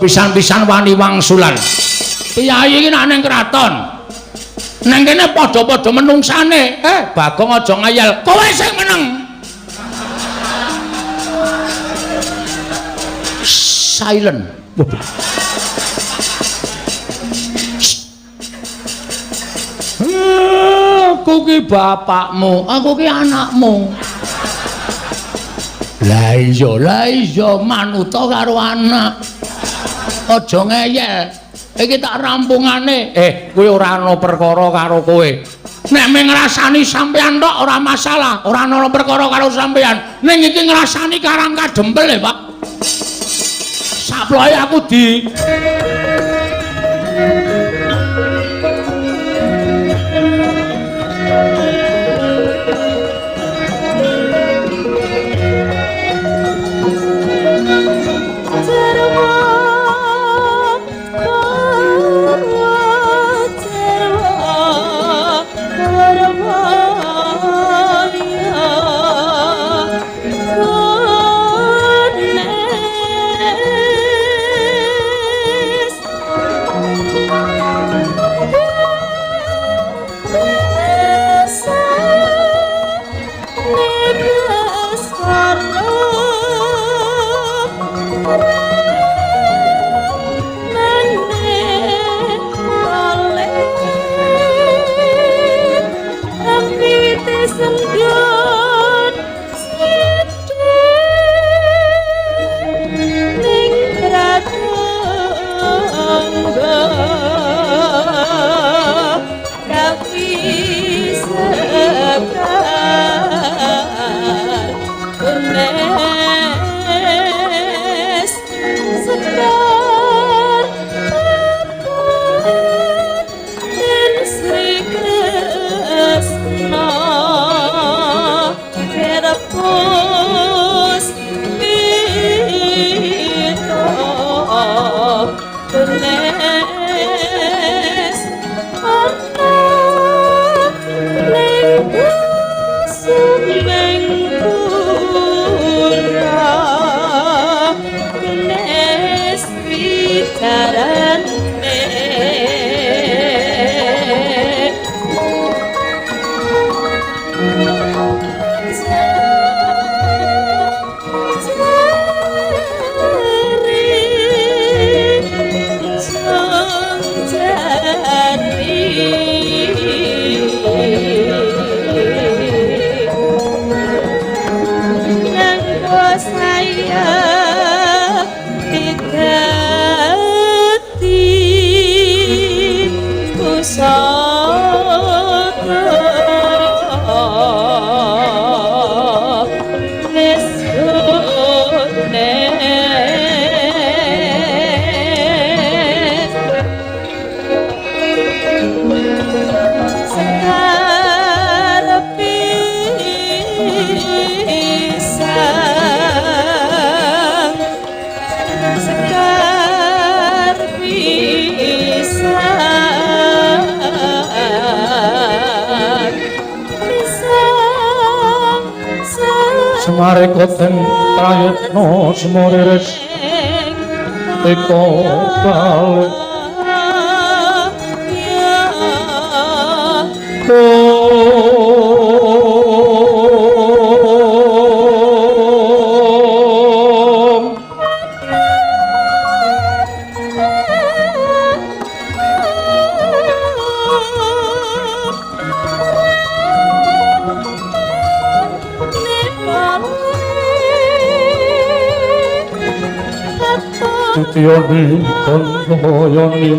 pisan-pisan wani wangsulan. Kiai iki nek ning kraton. Nang kene padha-padha menungsane. Bagong aja ngayal. Kowe sing meneng. Silent. Aku ki bapakmu, aku ki anakmu. Lah iya manuta karo anak. Aja ngeyel. Iki tak rampungane. Kowe ora ana perkara karo kowe. Nek mung ngrasani sampean tok ora masalah, ora ana perkara karo sampean. Ning iki ngrasani karang kadempel Pak. Saploke aku di Marekoten prayitna semoriris eko balik Yoni konmoyoni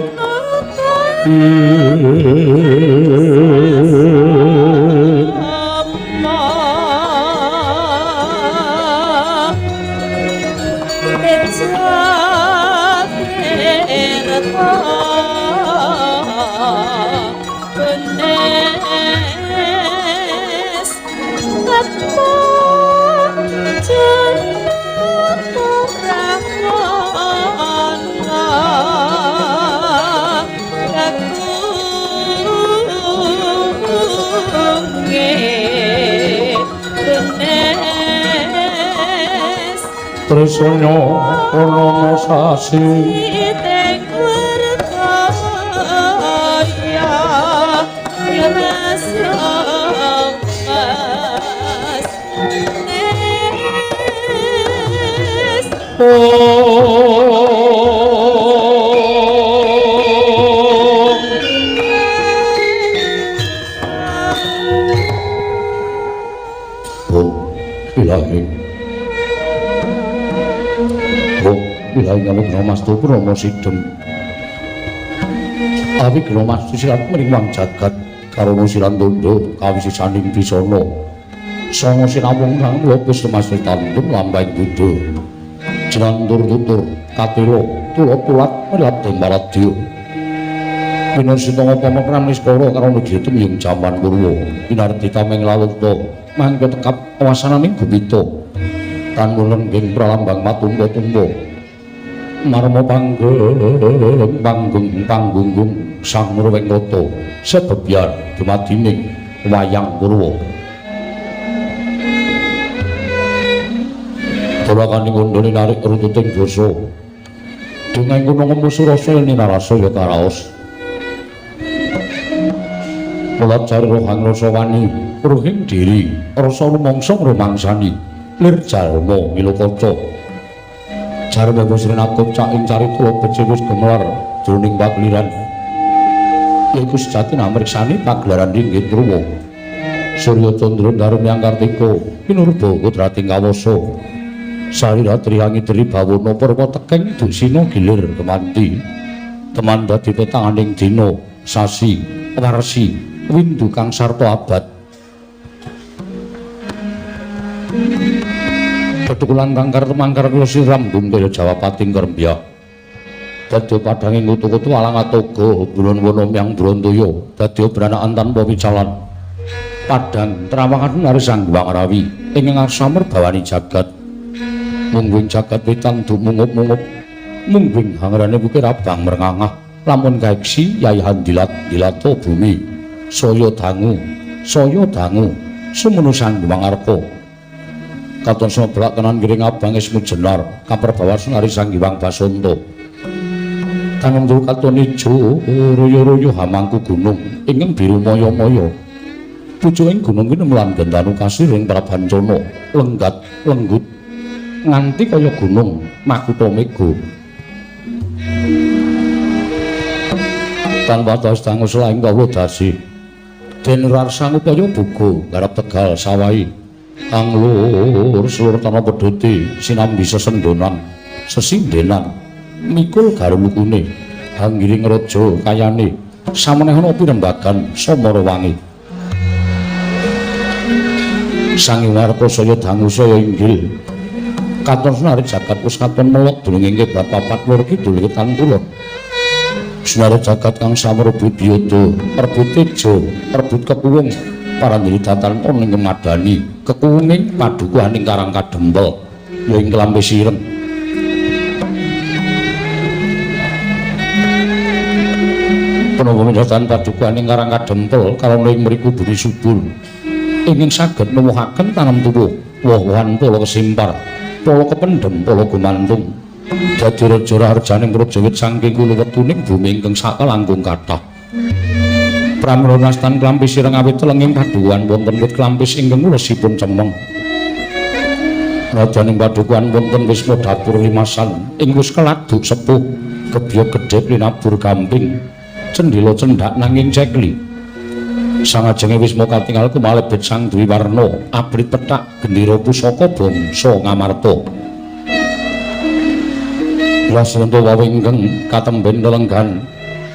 Yeah. sonya purnama sasi Ilahi ngaluk Ramastu Purama Sidhem Awik Ramastu sirat mriwang jagat karana Sirandanda kawisisaning bisana sanga sinamung kang lopes temasih tandem lambang Buddha jenandur tutur katela tulat-tulat melat Maradya Winasita pamekran niskara karo negeri temyung jaman purwa pinarti tameng lalukta mangke tekap wasananing gumita tanuleng ing pralambang matumba-tumba marma panggung sang Nurwengkata sebebyar dumadining wayang purwa dolakaning undane narik runtuting dosa dengan gunung musuh rasa ini narasa ya karaos mulat cari rohang rasa wani rohing diri rasa rumongsong rumangsani lir jalmo milokoco jar bebas renakut caing cari tulo becewis gemelar jroning pagliran yaiku sejati namriksani pagelaran ringgit purwa Surya Candra Darmyang Kartika pinurba kudrating kawasa sarira triyangi tri bawana purwa tekeng dusina gilir kemanti teman dadi tetanganing dina sasi warsi windu kang sarta abad Petukulan kangkar temangkar kula siram gumpil Jawa pating kerembya dadi padhanging kutu-kutu alang atoga bulun wana myang Brantaya dadi branakan tanpa wicalan padhang trawangan nari Sang Hyang Rawi ingkang samer bawani jagat mungguing jagat witang dumungup-mungup mungguing hangrane bukir abang merengangah lamun kaeksi yayahan dilat-dilato bumi saya dangu semono Sang Hyang Arka katon sebelak tenan giring abang ismu jenar kaperbawas nari Sang Hyang Basanta tangan tur katon ijo royo-royo hamangku gunung ingkang biru moyo-moyo pucuking gunung kene mulan gendanu kasiring prabancana lenggat lenggut nganti kaya gunung Makutha Mega tanpa tas tangus laing kawula dasi den rarsa upaya buga garap tegal sawahi anglur seluruh tanah peduti sinambi sesendonan sesindenan mikul garulukune hanggiring raja kayane samanehana pirembagan samara wangi Sang Hyang Arka saya dangu saya inggil katon narik jagat wis katon melok dunung ing bapapat lur kidul ketan kulon Sunar jagat kang samrebut biyada rebut tejo rebut kekuwung parandiri datan ning kemadani kekuwunging padukuhaning Karang Kadempel ya ing kelambe sireng Punapa midhatan padukuhaning Karang Kadempel karana ing mriku bumi subur ingin saged nuwuhaken tanam tuwuh woh-wohan pala kesimpar pala kependhem pala gumantung dadi raja raharjaning prajawit saking kuluwetuning bumi ingkang sakalangkung kathah pramila nastan klampis sireng awit telenging padukuhan wonten wit klampis ingkang ulesipun cemeng rajaning padukuhan wonten wisma dapur limasan ing wis keladuk sepuh gebya gedhe linabur gamping cendhila cendhak nanging cekli sangajenge wisma katingal kumalebet sang Dwi Warna abrit pethak gendera pusaka bangsa Ngamarta Lasanta wawinggeng katemben lelenggan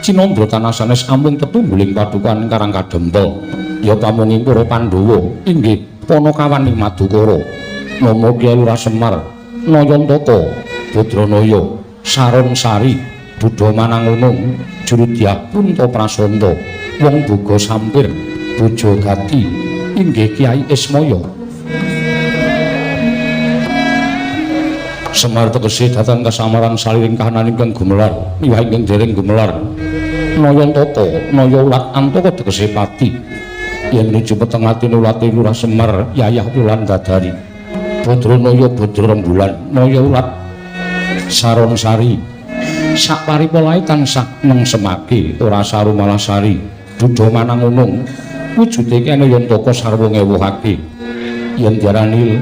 cinandra tanasane sampung tetungguling padukan Karang Kadempel ya pamunging para Pandhawa inggih Panakawaning Madukara Nama Kyai Lurah Semar Nayantaka Badranaya Sarung Sari Budha Manangunung Jurudyah Punta Prasanta Wong Boga Sampir Bojo Gati inggih Kyai Ismaya Semar tegese dhateng kasamaran saliring kahanan ingkang gumelar miwah ingkang dereng gumelar Nayantaka Naya Ulat Antaka tegese pati yen nuju peteng ati ulate Lurah Semar Yayah Wulandadari Badranaya Badra Rembulan Naya Ulat Saron Sari sak paripolahe tansah mengsemake ora saru malah sari duda manang unung wujude kene yantaka sarwa ngewuhake yen diarani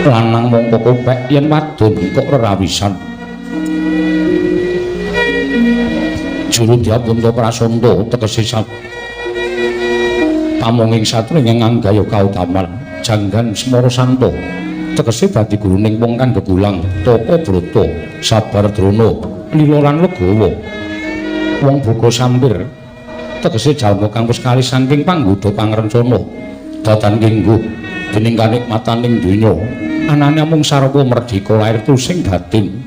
lanang mongko kopek yen wadon kok rerawisan juru diabunta prasanta tegese pamonging satring ingkang gaya kautaman janggan semara santo tegese dadi guruning wong kang gegulang Taka Brata sabar drana lila lan legawa wong buka sampir tegese jalma kang wis kali saking panggoda pangrencana dadan kengguh dening kanikmataning donya anane mung sarwa merdeka lair tusing datin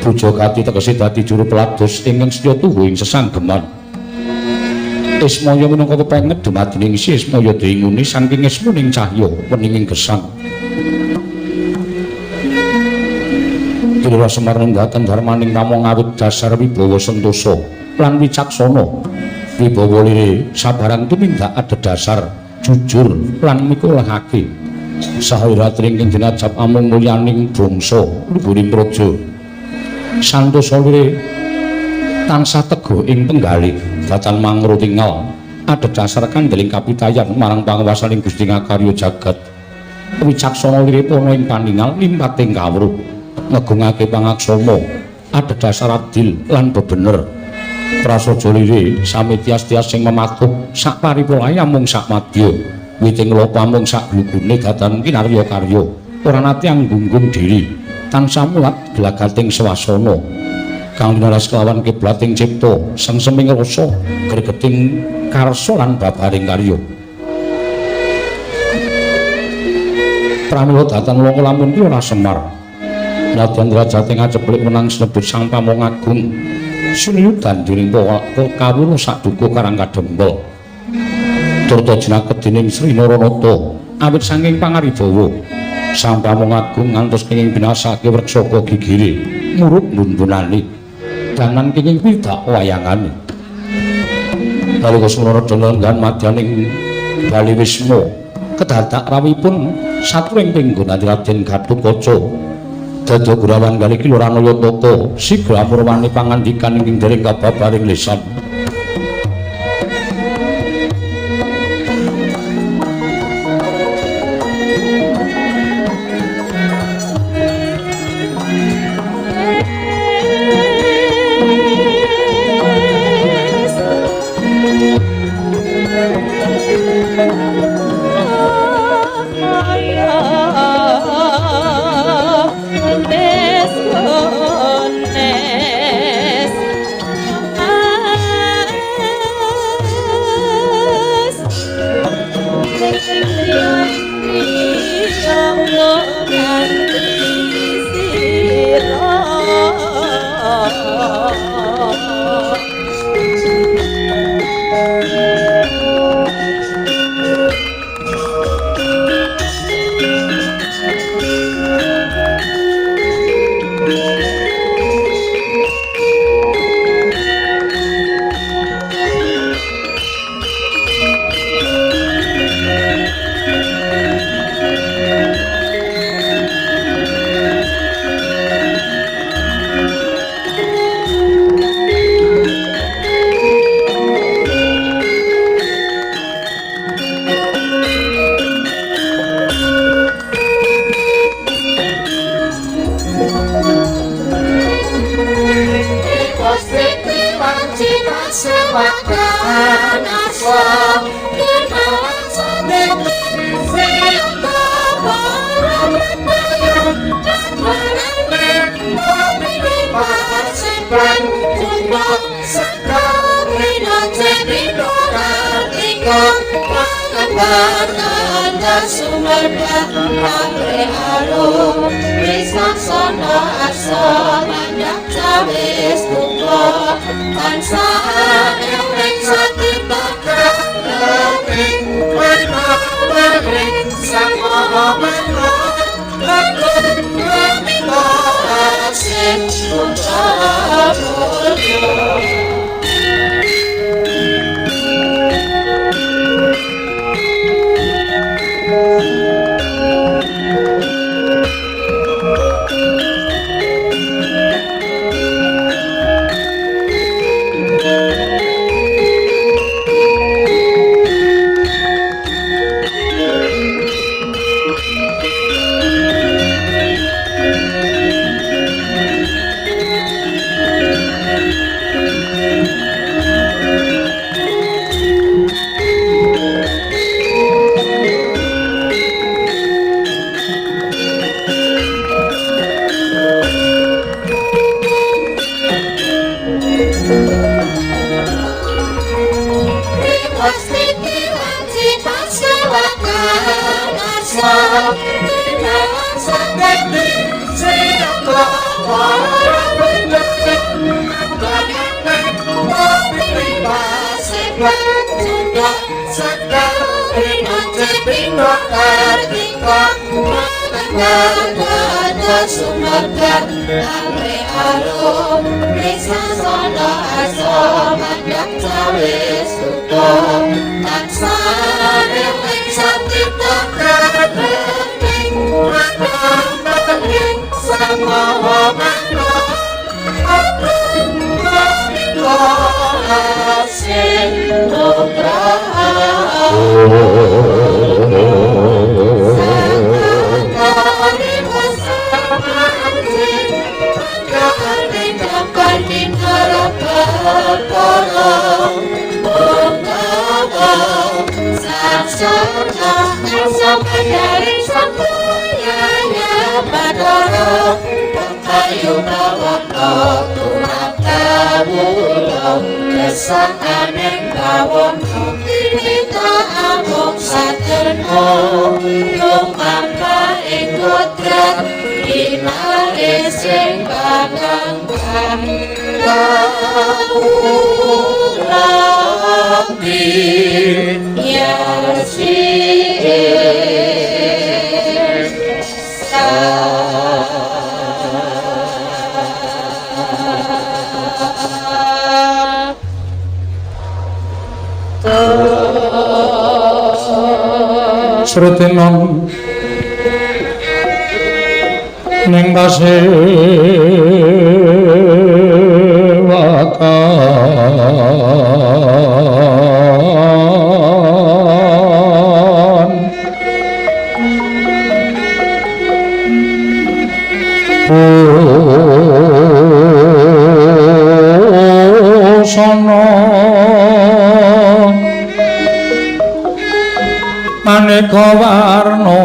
Bojokati tegese dadi juru pelados ingkang setya tuhu ing sesanggeman Ismaya minangka pepenget dumadining si Ismaya dinguni saking ismuning cahya weninging gesang Kira Semar ninggaken darmaning namung awit dasar wibawa sentosa lan wicaksana wibawa lire sabarang tumindak adhedhasar jujur lan mikulahake sahiratring ing jenajab amung mulyaning bangsa luhuring praja santosa lire tansah teguh ing penggalih datan mangro tingal adhedhasar kandeling kapitayan marang panguwasaning Gusti ngakarya jagat wicaksana lire pono ing paningal limpating kawruh ngegungake pangaksama adhedhasar adil lan bebener prasaja lire sami tias-tias sing mematuh sak paripolahe amung sak madya witing lopa amung sak glugune datan kinarya karya ora nate anggunggung diri tansah mulat glagating swasana kang linaras kelawan kiblating cipta sengseming rasa gregeting karsa lan babaring karya pramila datan wong lamun ki ora Semar nadyan derajate ngaceplik menang sinebut sang pamong agung suniyudan diring kawula saduka karang kadempel turta jinaket dening Sri Naranata awit saking pangaribawa sang pamong agung ngantos kenging binasake werksaka gigire muruk mbunbunani danan kenging pidak wayangane nalika Semaraja lenggan madyaning Bali Wisma kedadak rawipun saturing pinggon Raden Gatotkaca dadi gurawan kali Kiloranaya Tata sigra amurwani pangandikan ing dereng kababaring lisan Sumatran Amri Arum Risa Sono Aso Mandak Cawe Suto Taksare Wing Satita Krabening Rakam Baling Samawa Mano Arum Mokiko Asin Nugraha Srutinon ning pasewakan sono maneka warna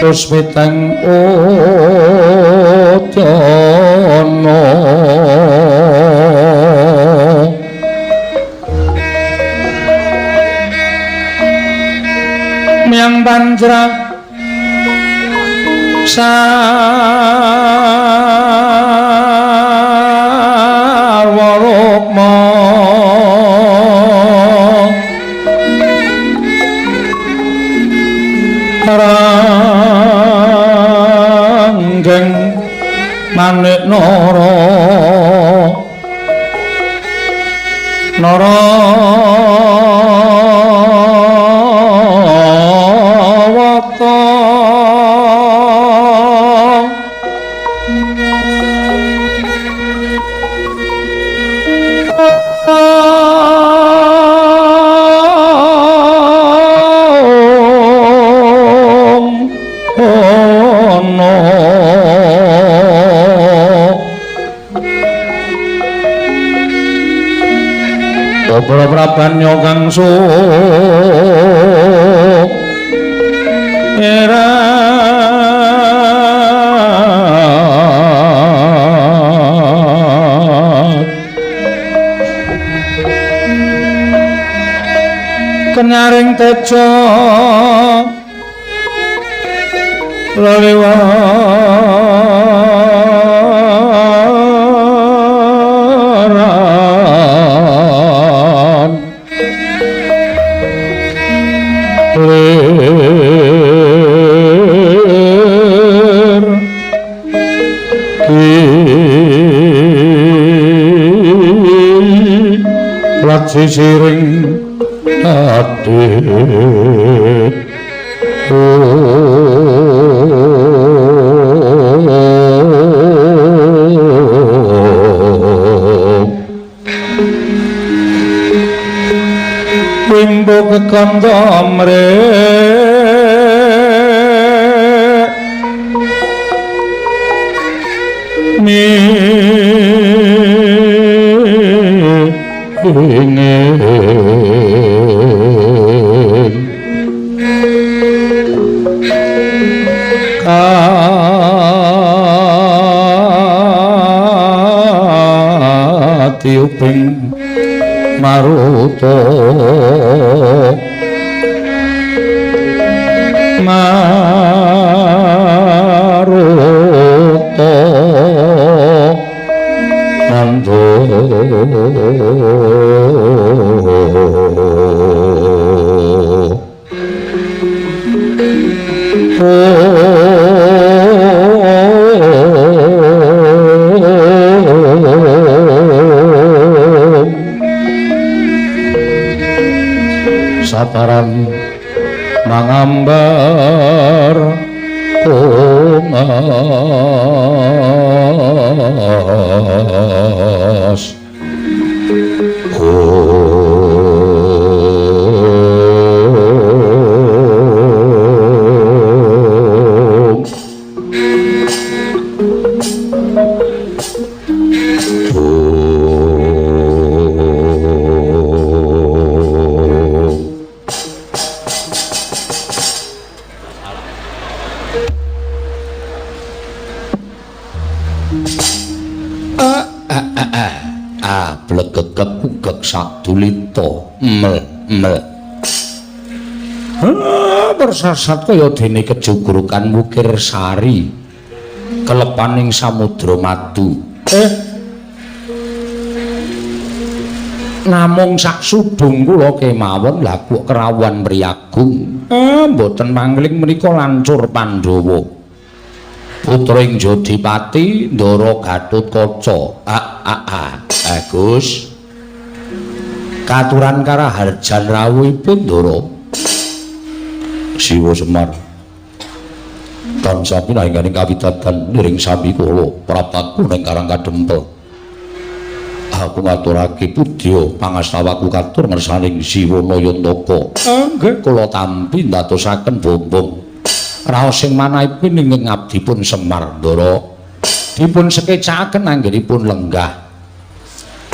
Pusmitang Utono Miang Banjra Sarwarukma Ranggeng Manik Nara Narawata Prabanyo kang kenyaring tejo leliwaran lir lat sisiring ati wimbo kekanda amre mi tiuping maruta nando saparan mangambar kumas sadulita mel persasat kaya dene kejugurukan Wukir Sari kelepaning samudra madu namung sak sudung kula kemawon lha kok kerawan mriyagung mboten mangling menika lancur Pandhawa putring Jodipati Ndara Gatotkaca Gus katuran karaharjan rawuhipun Ndara Siwa Semar tansah pinaringaning kawidadan niring sami kula prapaku ning Karang Kadempel aku ngaturake pudya pangastawaku katur ngersaning Siwa Nayantaka nggih kula tampi ndatosaken bombong raos sing manahipun ing abdipun Semar Ndara dipun sekecakaken anggenipun lenggah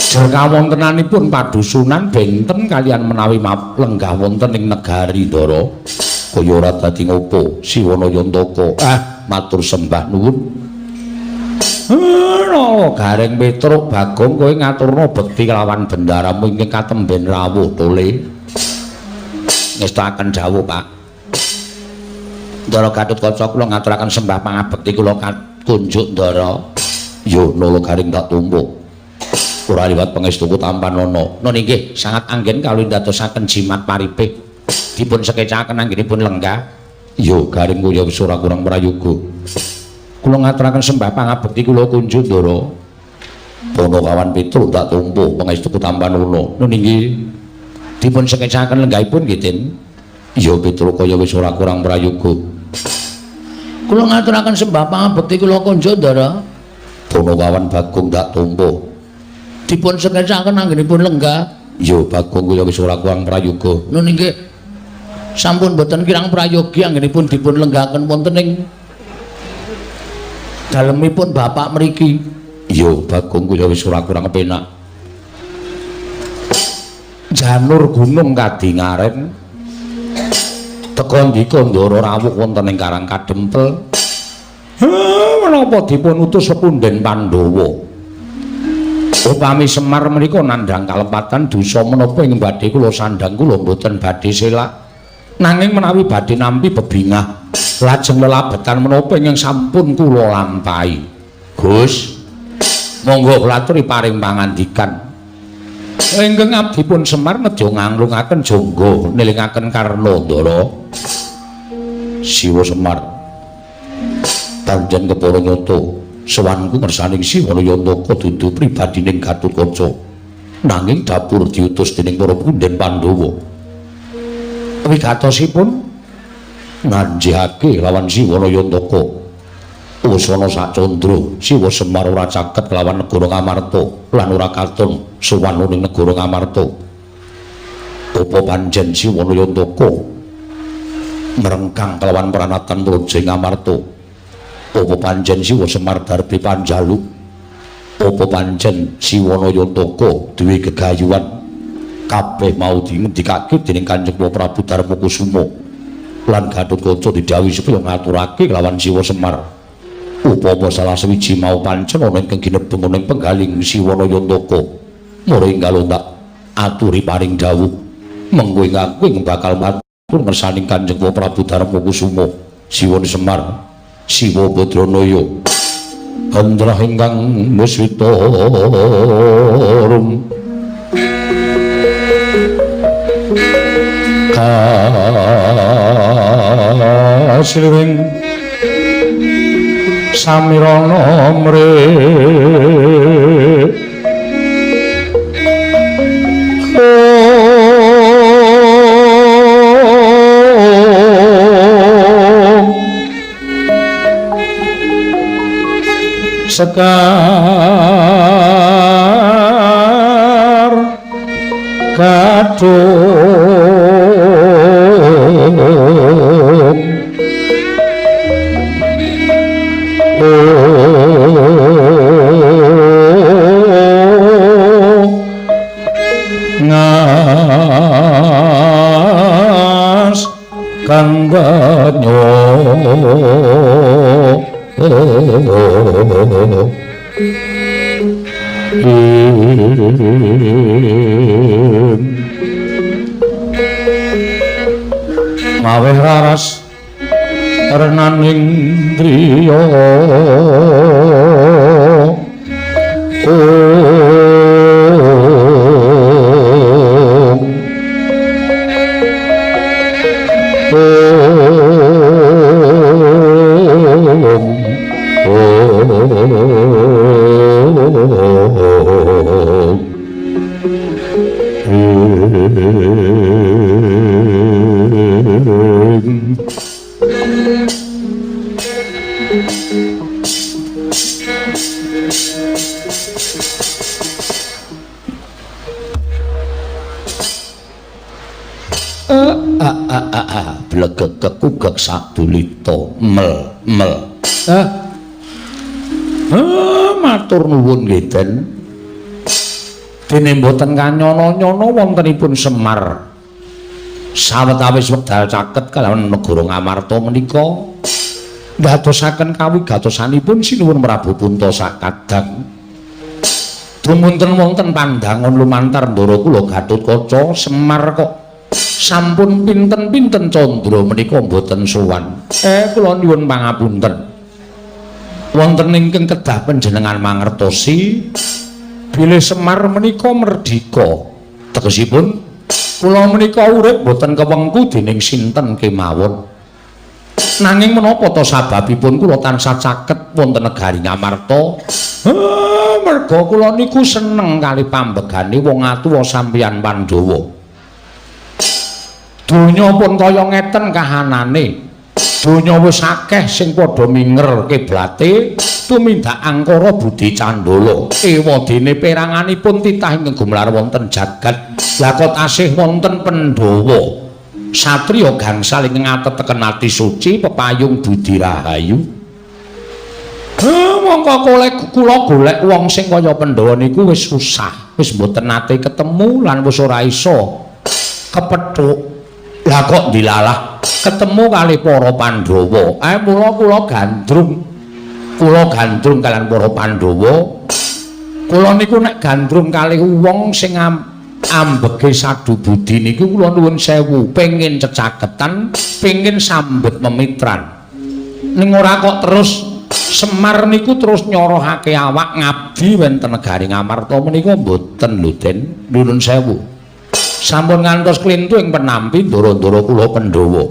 kawontenanipun padusunan benten kalian menawi lenggah wonten ing negari Ndara kaya ora dadi ngopo Siwa Nayantaka matur sembah nuwun Gareng Petruk Bagong kowe ngaturna bekti kelawan bendaramu ingkang katemben rawuh tole ngestaken dawuh Pak Ndara Gatotkaca kula ngaturaken sembah pangabekti kula kunjuk Ndara yo nolo garing tak tumpuk ora liwat pangestuku Tampanana. Nun inggih sangat anggen kalih ndadosaken jimat paripih. Dipun sekecakaken anggenipun lenggah. Ya garing kaya wis ora kurang prayoga. Kula ngaturaken sembah pangabekti kula kunjuk Ndara. Panakawan Petruk tak tumpuh pangestuku Tampanana. Nun inggih dipun sekecakaken lenggahipun nggih Den. Ya Petruk kaya wis ora kurang prayoga. Kula ngaturaken sembah pangabekti kula kunjuk Ndara. Panakawan Bagong tak tumpuh dipun sekecakaken anggenipun lenggah ya Bagong kaya wis ora kurang prayoga nun inggih sampun boten kirang prayogi anggenipun dipun lenggahaken wonten ing dalemipun bapak mriki ya Bagong kaya wis ora kurang penak janur gunung kadingaren teka ndika Ndara rawuh wonten ing Karang Kadempel menapa dipun utus sepunden Pandhawa upami Semar menika nandhang kalepatan dosa menapa ing badhe kula sandhang kula mboten badhe selak nanging menawi badhe nampi bebingah lajeng lelabetan menapa ingkang sampun kula lampahi Gus monggo kula aturi paring pangandikan ingkang abdipun Semar nedya nganglungaken jangga nelingaken karna Ndara Siwa Semar tanjen kepara nyata sawanku ngersaning Siwa Nayantaka dudu pribadining Gatotkaca nanging dapur diutus dening para punden Pandhawa wigatosipun nganjihake lawan Siwa Nayantaka usana sacandra Siwa Semar ora caket lawan negara Ngamarta lan ora katon sowan ning negara Ngamarta apa pancen Siwa Nayantaka merengkang kelawan pranatan Praja Ngamarta apa pancen Siwa Semar darbi panjaluk apa pancen Siwa Nayantaka duwe gegayuhan kabeh mau dingendikake dening Kanjeng Prabu Darmakusuma lan Gatotkaca didhawuhi supaya ngaturake kelawan Siwa Semar upama salah sewiji mau pancen ana ing ginebeng ing penggaling Siwana Yantaka mula enggal tak aturi paring dawuh mengko ing bakal matur ngersaning Kanjeng Prabu Darmakusuma Siwa Semar Siwa Badranaya Andra ingkang muswitarum kasilring samirana mre sekar kadung ngas kang banyo ngaweh raras renaning driya blegek-kekugek sadulita mel matur nuwun nggih Den dene mboten kanyana-nyana wontenipun Semar sawetawis wekdal caket kalawan negara Ngamarta menika ndadosaken kawigatosanipun Sinuwun Prabu Punta sakadang dumunten wonten pandangan lumantar ndara kula Gatotkaca Semar kok sampun pinten-pinten candra menika mboten sowan. Kula nyuwun pangapunten. Wonten ingkang kedah panjenengan mangertosi bilih Semar menika merdika. Tegesipun kula menika urip mboten kewengku dening sinten kemawon. Nanging menapa ta sababipun kula tansah caket wonten negari Ngamarta? Merga kula niku seneng kali pambegane wong atuwa sampeyan Pandhawa. Donya pun kaya ngeten kahanane. Donya wis akeh sing padha minger kiblate tumindak angkara Budi Candala. Ewadene peranganipun titah ing gumelar wonten jagat. Lakot asih wonten Pandhawa. Satriya gangsal ing ngateteken ati suci pepayung Budi Rahayu. Mongko kula golek wong sing kaya Pandhawa niku wis susah. Wis mboten nate ketemu lan wis ora iso kepethuk. Lah kok dilalah ketemu kali para Pandhawa. Mula kula gandrung kalian para Pandhawa. Kula niku nek gandrung kali wong sing ambege sadu budi niku kula nuwun sewu, pengin cecaketan, pengin sambet memitran. Ning ora kok terus Semar niku terus nyorohake awak ngabdi wonten negari Ngamarta menika mboten lho Den, nuwun sewu. Sampun ngantos klintu ing penampi ndara-ndara kula Pandhawa.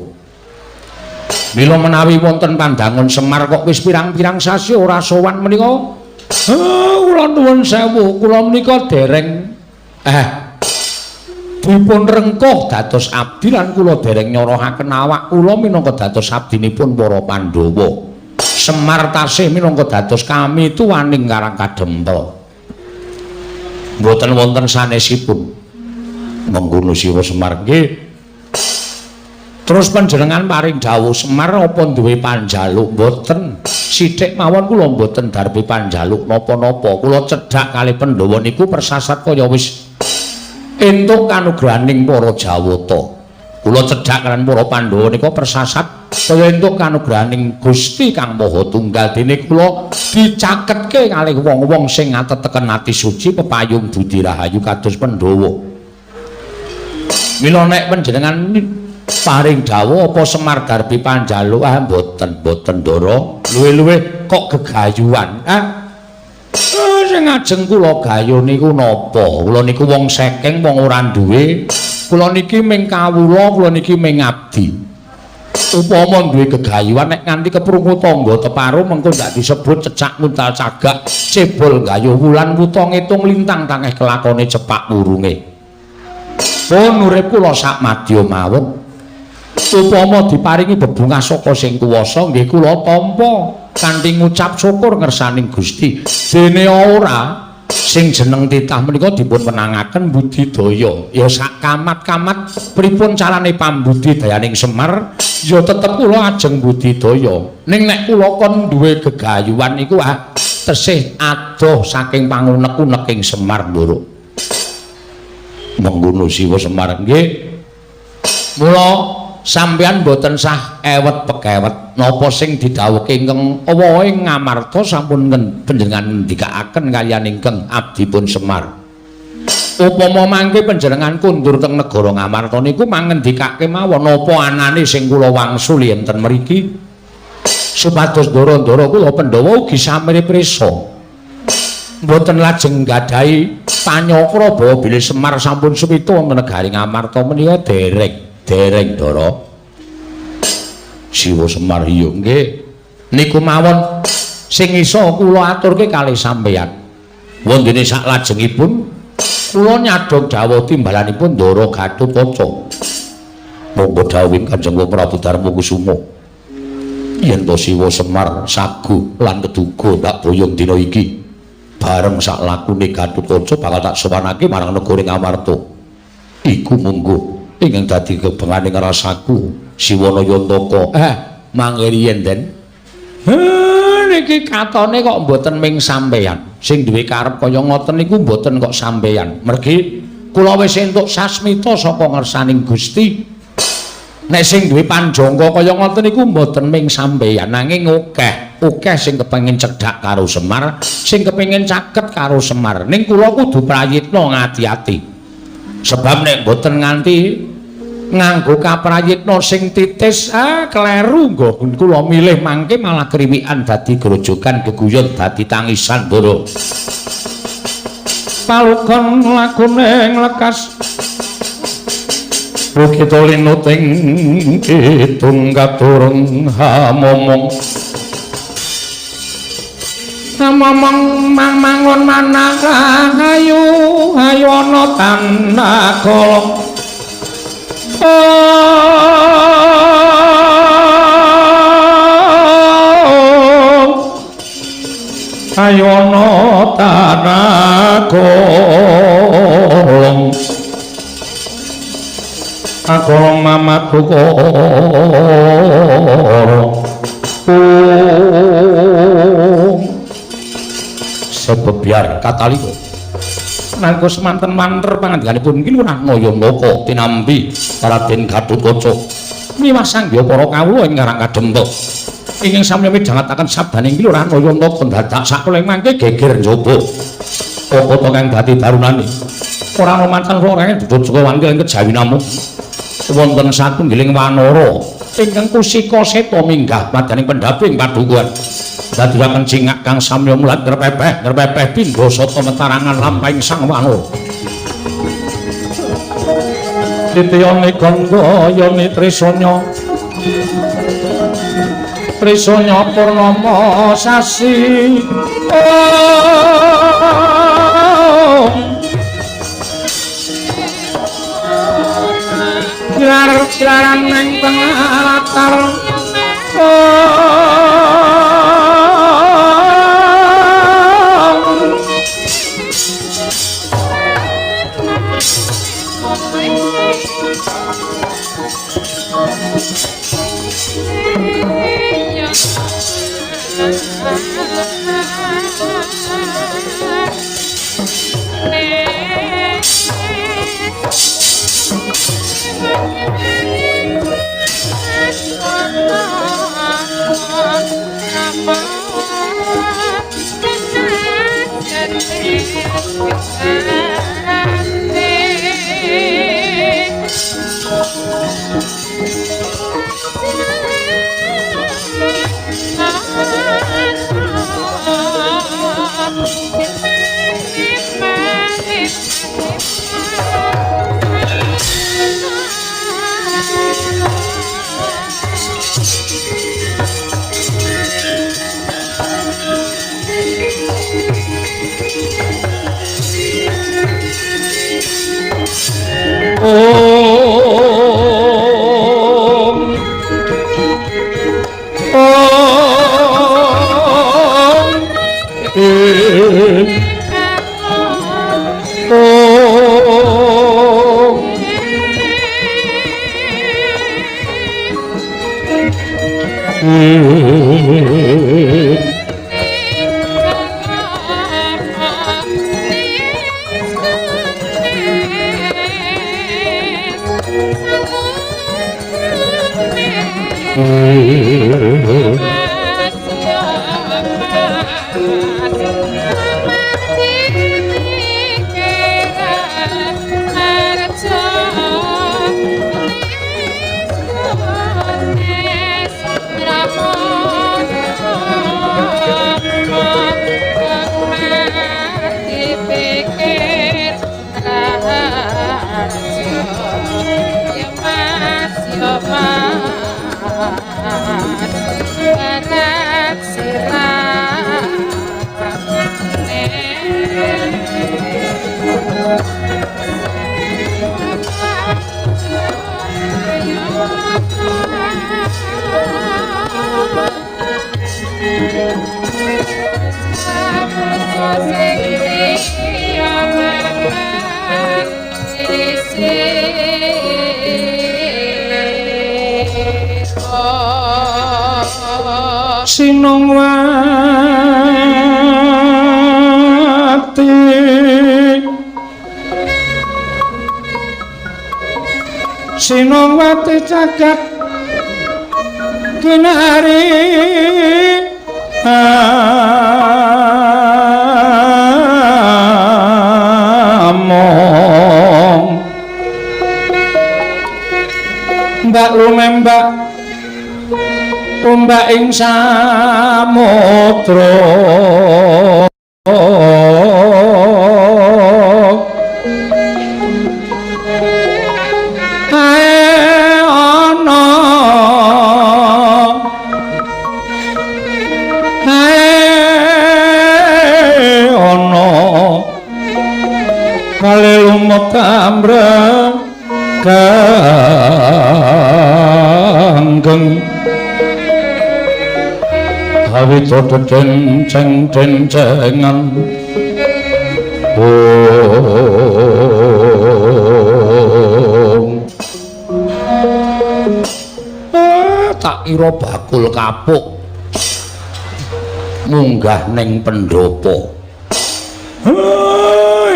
Mila menawi wonten pandangan Semar kok wis pirang-pirang sasi ora sowan menika, kula nuwun sewu, kula menika dereng dipun rengkuh dados abdi lan kula dereng nyorohaken awak kula minangka dados abdinipun para Pandhawa. Semar tasih minangka dados kami tuwaning Karang Kadempel. Mboten wonten sanesipun. Mengkono Siwa Semar nggih. Terus panjenengan paring dawuh Semar apa duwe panjaluk mboten? Sithik mawon kula mboten darbi panjaluk napa-napa. Kula cedhak kali Pandhawa niku persasat kaya wis entuk kanugrahaning para Jawata. Kula cedhak kaliyan para Pandhawa nika persasat kaya entuk kanugrahaning Gusti Kang Maha Tunggal dene kula dicaketke kalih wong-wong sing ngateteken ati suci pepayung budi rahayu kados Pandhawa. Mila nek panjenengan paring dawuh apa Semar Darbi panjaluk mboten Ndara luwih-luwih kok gegayuhan sing ajeng kula gayo niku napa kula niku wong saking wong ora duwe kula niki ming kawula kula niki ming abdi upama duwe gegayuhan nek nganti keprungu tangga teparo mengko ndak disebut cecak muntal cagak cebol gayo wulan wuta ngitung lintang tangeh kelakone cepak murunge pun urip kula sak madya mawon upama diparingi bebungah saka sing kuwasa nggih kula tampa kanthi ngucap syukur ngersaning Gusti dene ora sing jeneng titah menika dipun wenangaken budidaya ya sak kamat-kamat pripun carane pambudidayaning Semar ya tetep kula ajeng budidaya ning nek kula kon duwe gegayuhan iku tesih adoh saking pangunek-uneking Semar Ndara mengkono Siwa Semar nggih mula sampeyan boten sah ewet pekewet napa sing didhawuhke ingkang awahe ngamarta sampun panjenengan ngendikaaken kaliyan ingkang abdipun Semar upama mangke panjenengan kundur teng negara Ngamarta niku mangendikake mawon napa anane sing kula wangsuli enten mriki supados ndara-ndara kula Pandhawa ugi sami prisa mboten lajeng nggadahi panyakra bahwa bilih Semar sampun suwita wonten negari Ngamarta menika dereng Ndara Siwa Semar iya nggih niku mawon sing isa kula aturke kalih sampeyan wondene sak lajengipun kula nyadong dawuh timbalanipun Ndara Gatotkaca monggo dawuhing Kanjeng Prabu Darmakusuma yen to Siwa Semar sagu lan keduga tak boyong dina iki bareng sak lakune Gatotkaca bakal tak sowanake marang negara Ngamarta iku monggo ingkang dadi kebenganing rasaku Siwana Yantaka mangiriyen den niki katone kok mboten ming sampeyan sing duwe karep kaya ngoten niku mboten kok sampeyan mergi kula wis entuk sasmita saka ngersaning Gusti nek sing duwe panjangka kaya ngoten niku mboten ming sampeyan nanging akeh sing kepengin cedhak karo Semar sing kepengin caket karo Semar ning kula kudu prayitna ngati-ati sebab nek mboten nganti nganggo kaprayitna sing titis kleru nggo kula milih mangke malah kriwikan dadi grojogan geguyon dadi tangisan Ndara palukon lakune nglekas bukit linuting kidung katurung hamomong mangun manah ayu ana tanah kolong ayu ana tanah kolong akolong mamatu sebebiar katalika nangka semanten manter pangandikanipun iki Lurah Nayandaka tinambi Raden Gatotkaca miwasang ya para kawula ing Karang Kadempta ingkang sami midhangetaken sabdaning iki Lurah Nayandaka dadak sakuling mangke geger njaba apa to kang dadi darunane ora lumantar ora kang dudut saka wangil ing kejawi namung wonten satunggiling wanara ingkang kusika seta minggah padaning pendhaping padukuhan dadiaken cingak kang samya mulat ngrepepeh pindha sata metarangan lampahing sang wanara titiyane gangga yani trisanya purnama sasi Kilar-kilaran neng tengah latar Sinongwati Sinongwati caket kinari among mbak lumembak ombak ing samudra ae ana kale lumekamreng kanggeng awita denceng-dencengan tak kira bakul kapuk munggah ning pendopo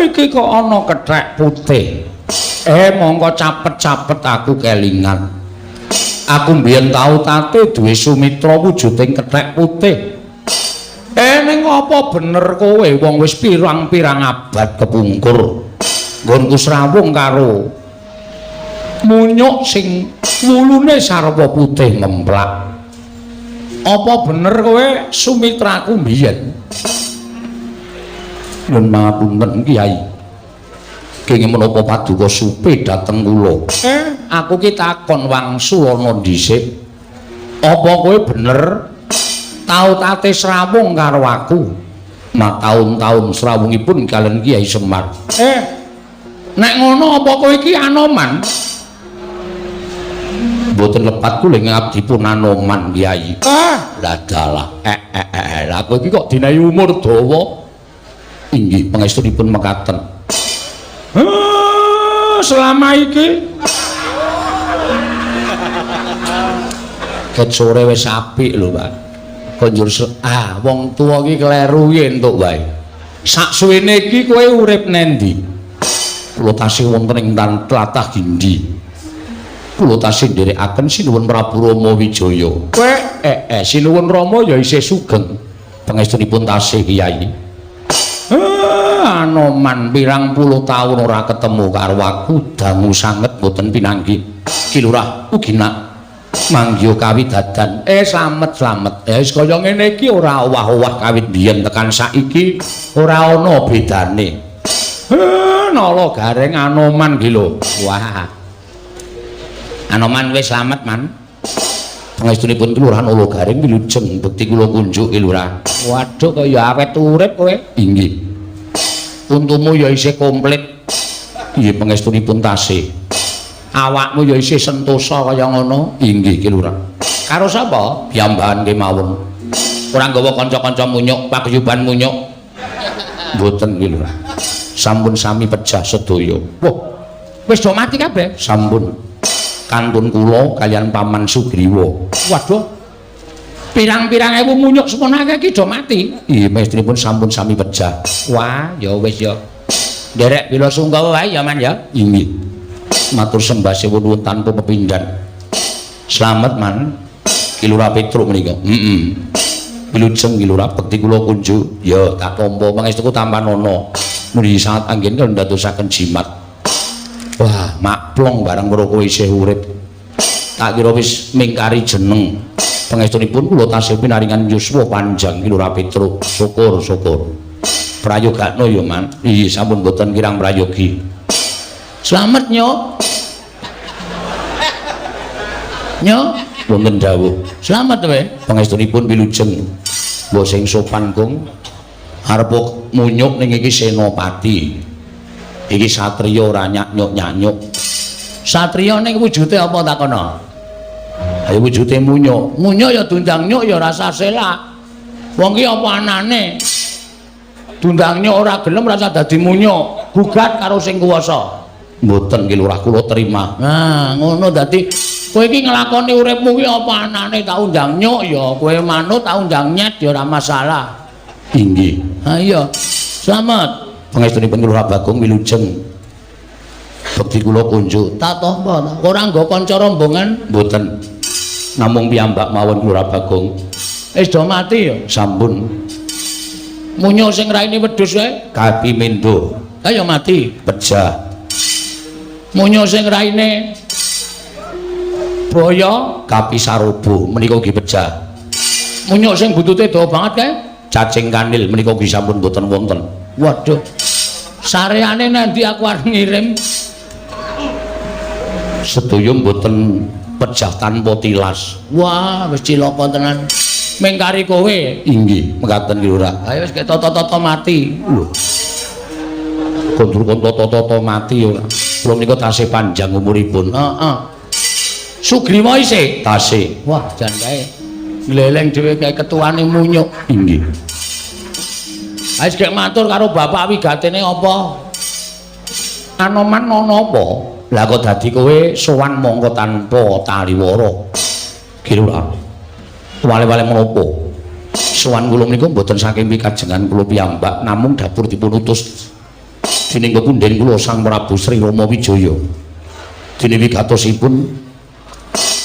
iki kok ana kethek putih mongko capet-capet aku kelingan aku mbiyen tau tate duwe sumitra wujuding kethek putih. Ning apa bener kowe wong wis pirang-pirang abad kepungkur nggonku srawung karo munyuk sing wulune sarwa putih memplak. Apa bener kowe sumitraku mbiyen? Nuwun pangapunten Kyai. Kenging menapa paduka supe dhateng kula? Aku ki takon wangsul ana dhisik. Apa kowe bener tau tate srawung karo aku? Nah taun-taun srawungipun kalian Kyai Semar. Nek ngono apa kowe iki anoman? Mboten lepat kula ngabdipun anoman Kyai. Lah dalah. Lah kowe iki kok dinahi umur dawa. Inggih pangestunipun mekaten. Selama iki ket sore wis apik lho, Pak. Konjur wong tuwa iki kleru yen entuk wae. Sak suwene iki kowe urip nendi? Kula tasih wonten ing tlatah Gindi. kula tasih nderekaken sinuwun Prabu Rama Wijaya. Kowe sinuwun Rama ya isih sugeng. Pangestunipun tasih Kyai. Anoman pirang puluh taun ora ketemu karo aku dangu sanget boten pinanggih. Ki Lurah ugi nak manggih kawidadan. Slamet. Wis kaya ngene iki ora owah-owah kawit biyen tekan saiki ora ana bedane. Nala gareng Anoman ki lho. Wah. Anoman wis slamet, Man. Pangestunipun Kelurahan Ula Garing wilujeng bekti kula kunjuk Ki Lurah. Waduh kaya awet urip kowe. Inggih. Untumu ya isih komplit. Nggih pangestunipun tasih. Awakmu ya isih sentosa kaya ngono. Inggih Ki Lurah. Karo sapa? Piyambakan kemawon. Ora nggawa kanca-kanca munyuk, paguyuban munyuk. Mboten Ki Lurah. Sampun sami pejah sedaya. Wah, wis do mati kabeh? Sampun. Kantun kula kaliyan Paman Sugriwa. Waduh. Pirang-pirang ewu munyuk sepunake iki do mati. Iya, mestrinipun sampun sami pejah. Wah, ya wis ya. Nderek pila sungkawa wae ya, Man ya. Inggih. Matur sembah sewu nuwun tanpa pepindhan. Slamet, Man. Ki Lurah Petruk menika. Wilujeng Ki Lurah bekti kula kunjuk. Ya, tak tampa pangestuku tampan ana. Muli sangat anggen kula ndadosaken jimat. Wah, makplong bareng karo kowe isih urip. Tak kira wis mingkari jeneng. Pangestunipun kula tasih pinaringan yuswa panjang Ki Lurah Petruk. Syukur. Prayogakno ya, Man. Iya, sampun boten kirang prayogi. Slamet, Nyok. Nyok, wonten dawuh. Slamet wae. Pangestunipun wilujeng. Mbok sing sopan, Kung. Arep munyuk ning iki senopati. Iki satriya ora nyanyuk. Satriya ning wujude apa takono? Ayo wujude munyuk. Munyuk ya dundang nyuk ya rasa selak. Wong ki apa anane? Dundang nyuk ora gelem rasa dadi munyuk. Gugat karo sing kuwasa. Mboten Ki Lurah kula terima. Nah, ngono dadi kowe iki nglakoni uripmu ki apa anane tak undang nyuk ya. Kowe manut tak undang nyet ya ora masalah. Inggih. Ha iya. Slamet. Pangestunipun Ki Lurah Bagong wilujeng bekti kula kunjuk. Tak tampa ora nggo kanca rombongan mboten. Namung piyambak mawon Ki Lurah Bagong. Wis do mati ya? Sampun. Munyuk sing raine wedhus wae kapimindo. Ayo mati pejah. Munyuk sing raine boya kapisarobo menika ugi pejah. Munyuk sing butute dawa banget kae cacing kanil menika ugi sampun boten wonten. Waduh. Sareane nanti aku arep ngirim. Sedaya mboten pejah tanpa tilas. Wah, wis cilaka tenan. Mengkari kowe. Inggih, mekaten Ki Lurah. Ayo wis toto-toto mati. Lho. Kondur toto-toto mati ora. Kula menika tasih panjang umuripun. Heeh. Sugriwa isih tasih. Wah, jan kae gleleng dhewe kae ketuane munyuk. Inggih. Wis gek matur karo bapak wigatene apa? Anoman ana apa? Lah kok dadi kowe sowan mongko tanpa taliwara. Ki Lurah. Wale-wale menapa? Sowan kula menika mboten saking pikajengan kula piyambak, namung dapur dipun utus dening pepunden kula Sang Prabu Sri Rama Wijaya. Dene wigatosipun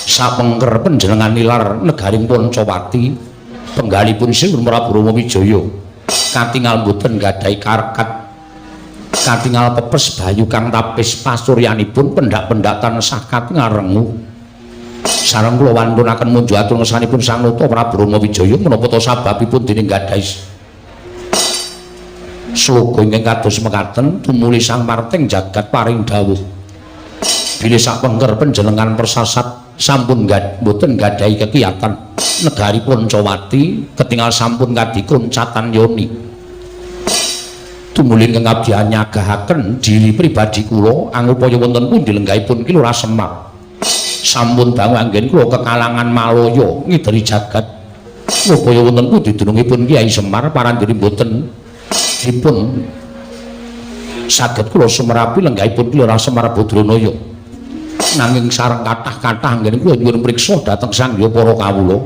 sapengker panjenengan nilar negaring Pancawati, penggalipun Sang Prabu Rama Wijaya. Katingal mboten gadhahi karkat, katingal pepes bayu kang tapis pasuryanipun pendak-pendak tansah katingal rengu. Sareng kula wantunaken munjuk atur ngersanipun Sang Nata Prabu Rama Wijaya menapa ta sababipun dening gadhahi sloga ingkang kados mekaten tumuli Sang Marting jagat paring dawuh. Bilih sapengker panjenengan persasat sampun mboten gadhahi kekiyatan negari Pancawati ketingal sampun kadikun catan yoni. Tumuli ingkang abdi nyagahaken diri pribadi kula angupaya wonten pundi lenggahipun Ki Lurah Semar. Sampun dangu anggen kula kekalangan Malaya ngideri jagat. Upaya wonten pundi dunungipun Kyai Semar parandiri mboten dipun saged kula sumerapi lenggahipun Ki Lurah Semar Badranaya. Nanging sareng kathah-kathah anggen kula nyuwun priksa dhateng sangya para kawula.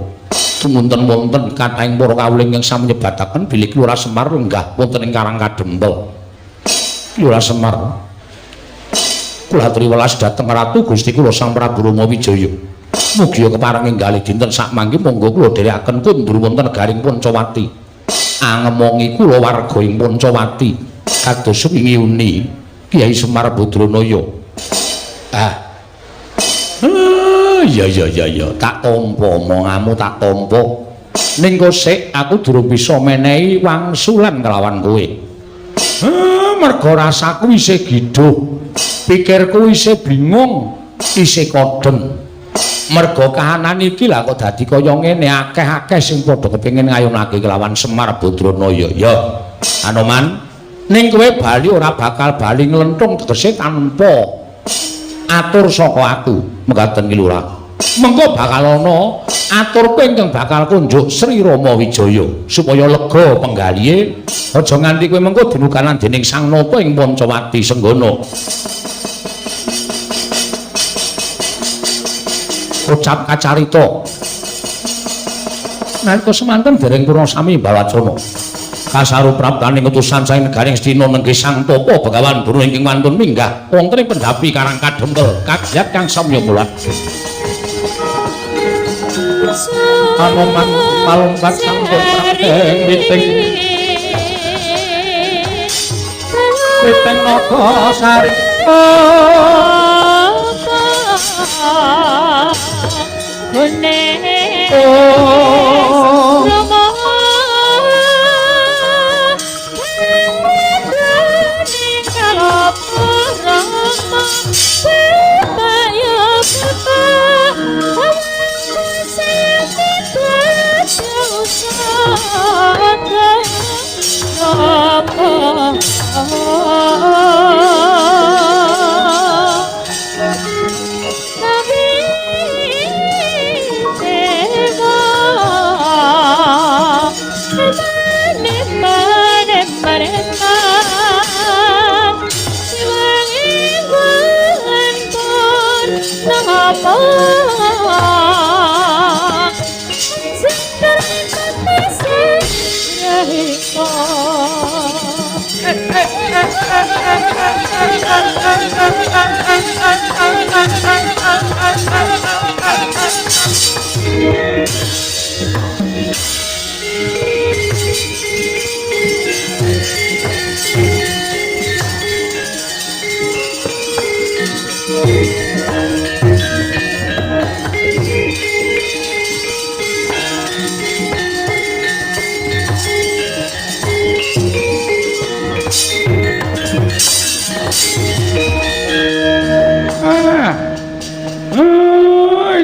Tumunten wonten kathahing para kawula ingkang sami nyebataken bilih Ki Lurah Semar lenggah wonten ing Karang Kadempel. Ki Lurah Semar kula aturi welas dhateng Ratu Gusti kula Sang Prabu Rama Wijaya. Mugi kepareng enggalih dinten sakmangke monggo kula dherekaken kundur wonten garing Poncowati. Angemongi kula warga ing Poncowati kados wingi uni Kyai Semar Badranaya. Ya, tak tampa omonganmu tak tampa. Ning kok aku durung bisa menehi wangsulan kelawan kowe. Merga rasaku isih giduh, pikirku isih bingung, isih kodeng. Merga kahanan iki lah kok dadi kaya ngene, akeh-akeh sing padha kepengin ngayunake kelawan Semar Badranaya. Ya, Anoman, ning kowe bali ora bakal bali nglenthung tegese tanpa atur saka aku. Mekaten ki Lurah. Mengko bakal ana aturku ingkang bakal kunjuk Sri Rama Wijaya supaya lega penggalihe. Aja nganti kowe mengko dinukanan dening Sang Napa ing Poncowati Senggana. Ucap kacarita. Nalika semanten dereng purna sami Bawacana. Kasarupraptaning utusan saking negaring Stina nenggih Sang Tapa Begawan Guru ingkang wantun minggah wonten ing Pendhapi Karang Kadempel kagiat kang samya mulat. Anoman malungkat sangkut prateng witing naga sari gune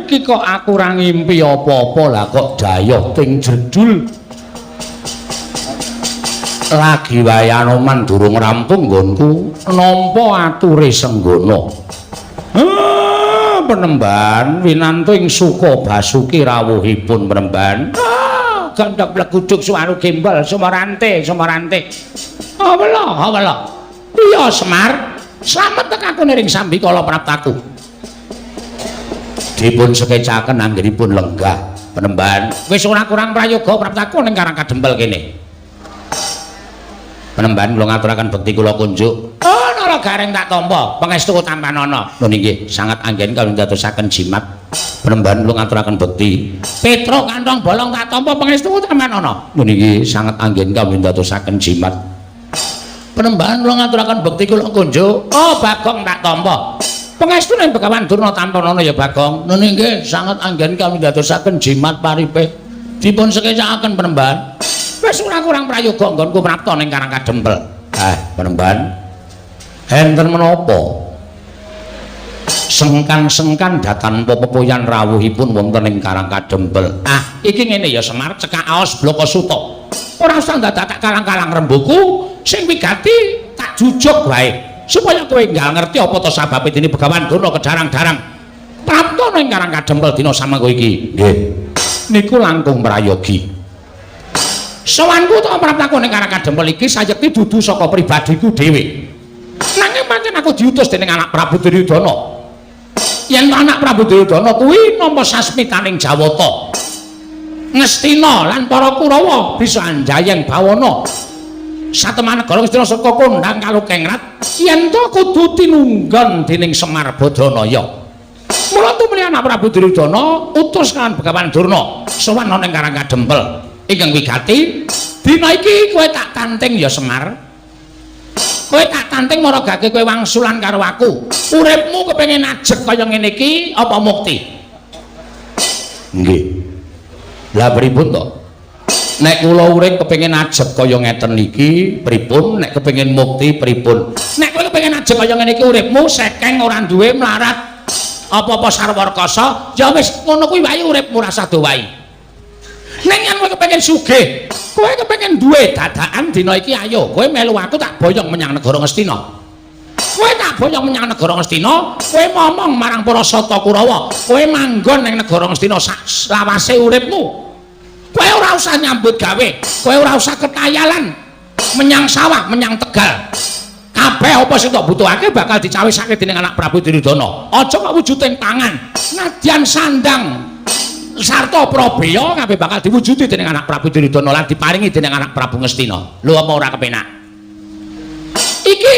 iki kok aku ora ngimpi apa-apa lah kok dayoh ting jedul. Lagi wae Anoman durung rampung nggonku nampa ature Senggana. Penemban winantu ing suka basuki rawuhipun penemban. Gandhak bleguduk suwaru gembal sumarante. Awela. Iya Semar, slamet tekakune ring Sambikala Praptaku. Dipun sekecaken anggenipun lenggah penemban. Wis ora kurang prayoga Praptaku ning Karang Kadempel kene. Penemban kula ngaturaken bekti kula kunjuk. Nara garing tak tampa, pangestu tampanana. Lho nggih, sangat anggen kawula ndadosaken jimat. Penemban kula ngaturaken bekti. Petruk kantong bolong tak tampa pangestu tampanana. Lho nggih, sangat anggen kawula ndadosaken jimat. Penemban kula ngaturaken bekti kula kunjuk. Bagong tak tampa. Pangestu ning Begawan Durna Tampanana ya Bagong. Lho nggih, sangat anggen kawula ndadosaken jimat paripe. Dipun sekecakaken penemban. Wis ora kurang prayoga nggonku prapta ning Karang Kadempel. Penemban. Enten menapa? Sengkan-sengkan datan pepoyan rawuhipun wonten ing Karang Kadempel. Iki ngene ya Semar, cekak aos Bloko Suta. Ora usah dadak kalang-kalang rembuku, sing wigati tak jujuk wae. Supaya kowe enggal ngerti apa to sababe dene Begawan Durna kedarang-darang prapta ning Karang Kadempel dina samengko iki. Nggih. Niku langkung prayogi. Sowanku to Praptaku ning Karang Kadempel iki sayekti dudu saka pribadiku dhewe. Nanging pancen aku diutus dening anak Prabu Duryudana. Yen anak Prabu Duryudana kuwi nampa sasmitaning Jawata. Ngastina lan para Kurawa bisa anjayeng bawana satemah negara Ngastina saka kondhang Kalukengrat yen to kudu tinunggon dening Semar Badranaya. Mula tumrap anak Prabu Duryudana utus kan Begawan Durna sowan ana ing Karang Kadempel. Ingkang wigati dina iki kowe tak tanting ya Semar. Kowe tak tanting maragake kowe wangsulan karo aku. Uripmu kepengin ajeg kaya ngene iki apa mukti? Nggih. Lah pripun to? Nek kula urip kepengin ajeg kaya ngeten iki pripun? Nek kepengin mukti pripun? Nek kowe kepengin ajeg kaya ngene iki uripmu sekeng ora duwe mlarat apa-apa sarwarkasa, ya wis ngono kuwi wae uripmu rasa do wae. Ning yen kowe kepengin sugih, kowe kepengin duwe dadakan dina iki ayo, kowe melu aku tak boyong menyang negara Ngastina. Kowe tak boyong menyang negara Ngastina, kowe ngomong marang para Sata Kurawa, kowe manggon ning negara Ngastina sak lawase uripmu. Kowe ora usah nyambut gawe, kowe ora usah ketayalan menyang sawah, menyang Tegal. Kabeh apa sing tak butuhake bakal dicawisake dening anak Prabu Duryudana. Aja kok wujuding pangan, nadyan sandang sarta prabeya kabeh bakal diwujudi dening anak Prabu Duryudana lan diparingi dening anak Prabu Ngastina. Lho apa ora kepenak? Iki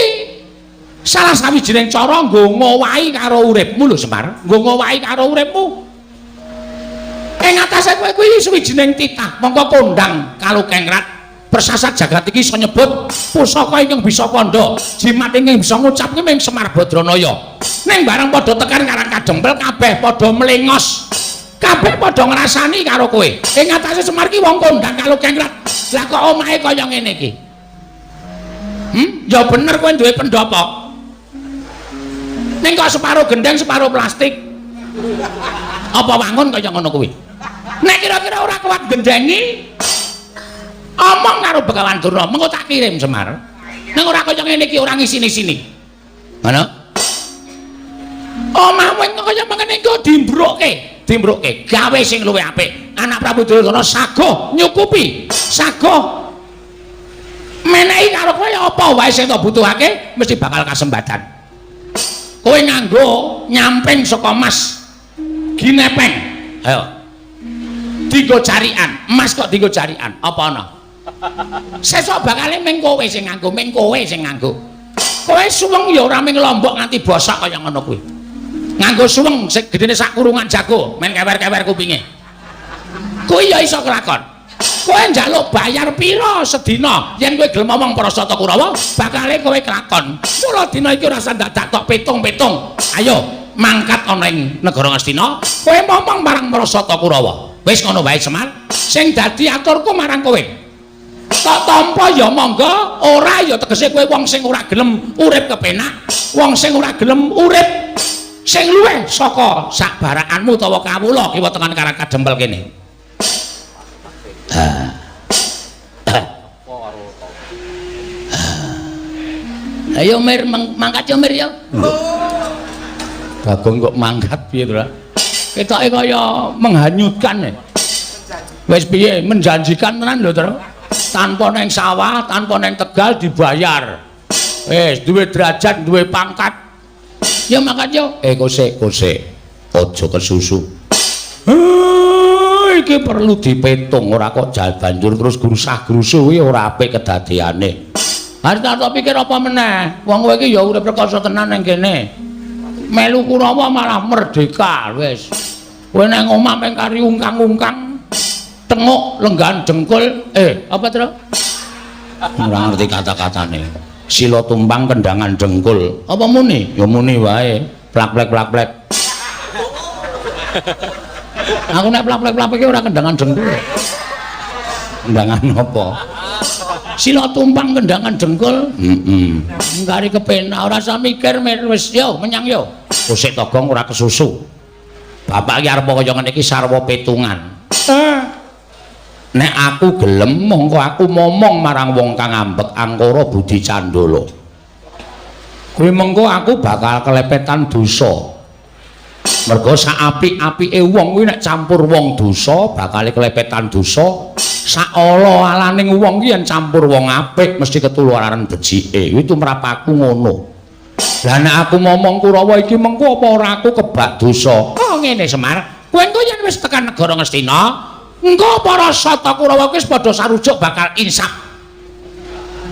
salah sawijining cara nggo ngowahi karo uripmu lho Semar, nggo ngowahi karo uripmu. Ing atase kowe kuwi sawijining titah mongko kondhang Kalukengrat. Persasat jagat iki iso nyebut pusaka ingkang bisa kandha, jimat ingkang bisa ngucapke ming Semar Badranaya. Ning bareng padha tekan Karang Kadempel kabeh padha mlengos. Kabeh padha ngrasani karo kowe. Ing atase Semar ki wong kondhang Kalukengrat. Lah kok omahe kaya ngene iki? Ya bener kowe duwe pendopo. Ning kok separo gendeng, separo plastik. Apa wangun kaya ngono kuwi? Nek kira-kira ora kuat gendengi, omong karo Begawan Durna, mengko tak kirim Semar. Ning ora kaya ngene iki ora ngisini-sini. Ngono? Omahmu kaya mengene iki dimbrukke, gawe sing luwih apik. Anak Prabu Duryudana saguh nyukupi, saguh menehi karo kowe apa wae sing tak butuhake mesti bakal kasembatan. Kowe nganggo nyamping saka emas ginepeng. Ayo. Dienggo carikan, emas kok dienggo carikan. Apa ana? Sesuk bakale ming kowe sing nganggo, ming kowe sing nganggo. Kowe suweng ya ora ming lombok nganti bosok kaya ngono kuwi. Nganggo suweng sing gedene sak kurungan jago, men kewer-kewer kupinge. Kuwi ya iso kelakon. Kowe njaluk bayar pira sedina yen kowe gelem ngomong para Sata Kurawa, bakale kowe kelakon. Mula dina iki ora usah dadak tok petung-petung. Ayo mangkat ana ing negara Ngastina, kowe ngomong marang para Sata Kurawa. Wis ngono wae Semar, sing dadi aturku marang kowe. Tak tampa ya monggo, ora ya tegese kowe wong sing ora gelem urip kepenak, wong sing ora gelem urip sing luwih saka sakbarakanmu utawa kawula kiwa tekan Karang Kadempel kene. Ayo Mir mangkat ya Mir ya. Bagong kok mangkat piye to, ketoke kaya menghanyutkan. Wis piye menjanjikan tenan lho, Tru. Tanpa neng sawah, tanpa neng Tegal dibayar. Wis duwe derajat, duwe pangkat. Ya mangkat yo. Kosek. Aja kesusu. Iki perlu dipetung ora kok banjur terus grusah-grusu kuwi ora apik kedadeane. Harta tak pikir apa meneh. Wong kowe iki ya urip rekoso tenan ning kene. Melu Kurawa malah merdeka wis. Kowe nang omah meng kari ungkang-ungkang tenguk lenggan jengkul apa to? Ora ngerti kata-katane. Sila tumpang kendangan jengkul. Apa muni? Ya muni wae. Plak-plek. Aku nek plak-plek iki ora kendangan jengkul. Kendangan apa? Sila tumpang kendangan jengkul. Ngari kepenak ora usah mikir wis yo menyang yo. Kosek togong ora kesusu. Bapak iki arep kaya ngene iki sarwa petungan. Nek aku gelem mongko aku momong marang wong kang ambek angkara Budi Candala. Kuwi mengko aku bakal kelepetan dosa. Mergo sak apik-apike wong kuwi nek campur wong dosa bakal kelepetan dosa. Sak ala-alaning wong ki yen campur wong apik mesti ketularan becike. Kuwi tumrap aku ngono. Lah nek aku momong Kurawa iki mengko apa ora aku kebak dosa. Oh ngene Semar, kowe engko yen wis tekan negara Ngastina, engko para Sata Kurawa wis padha sarujuk bakal insaf.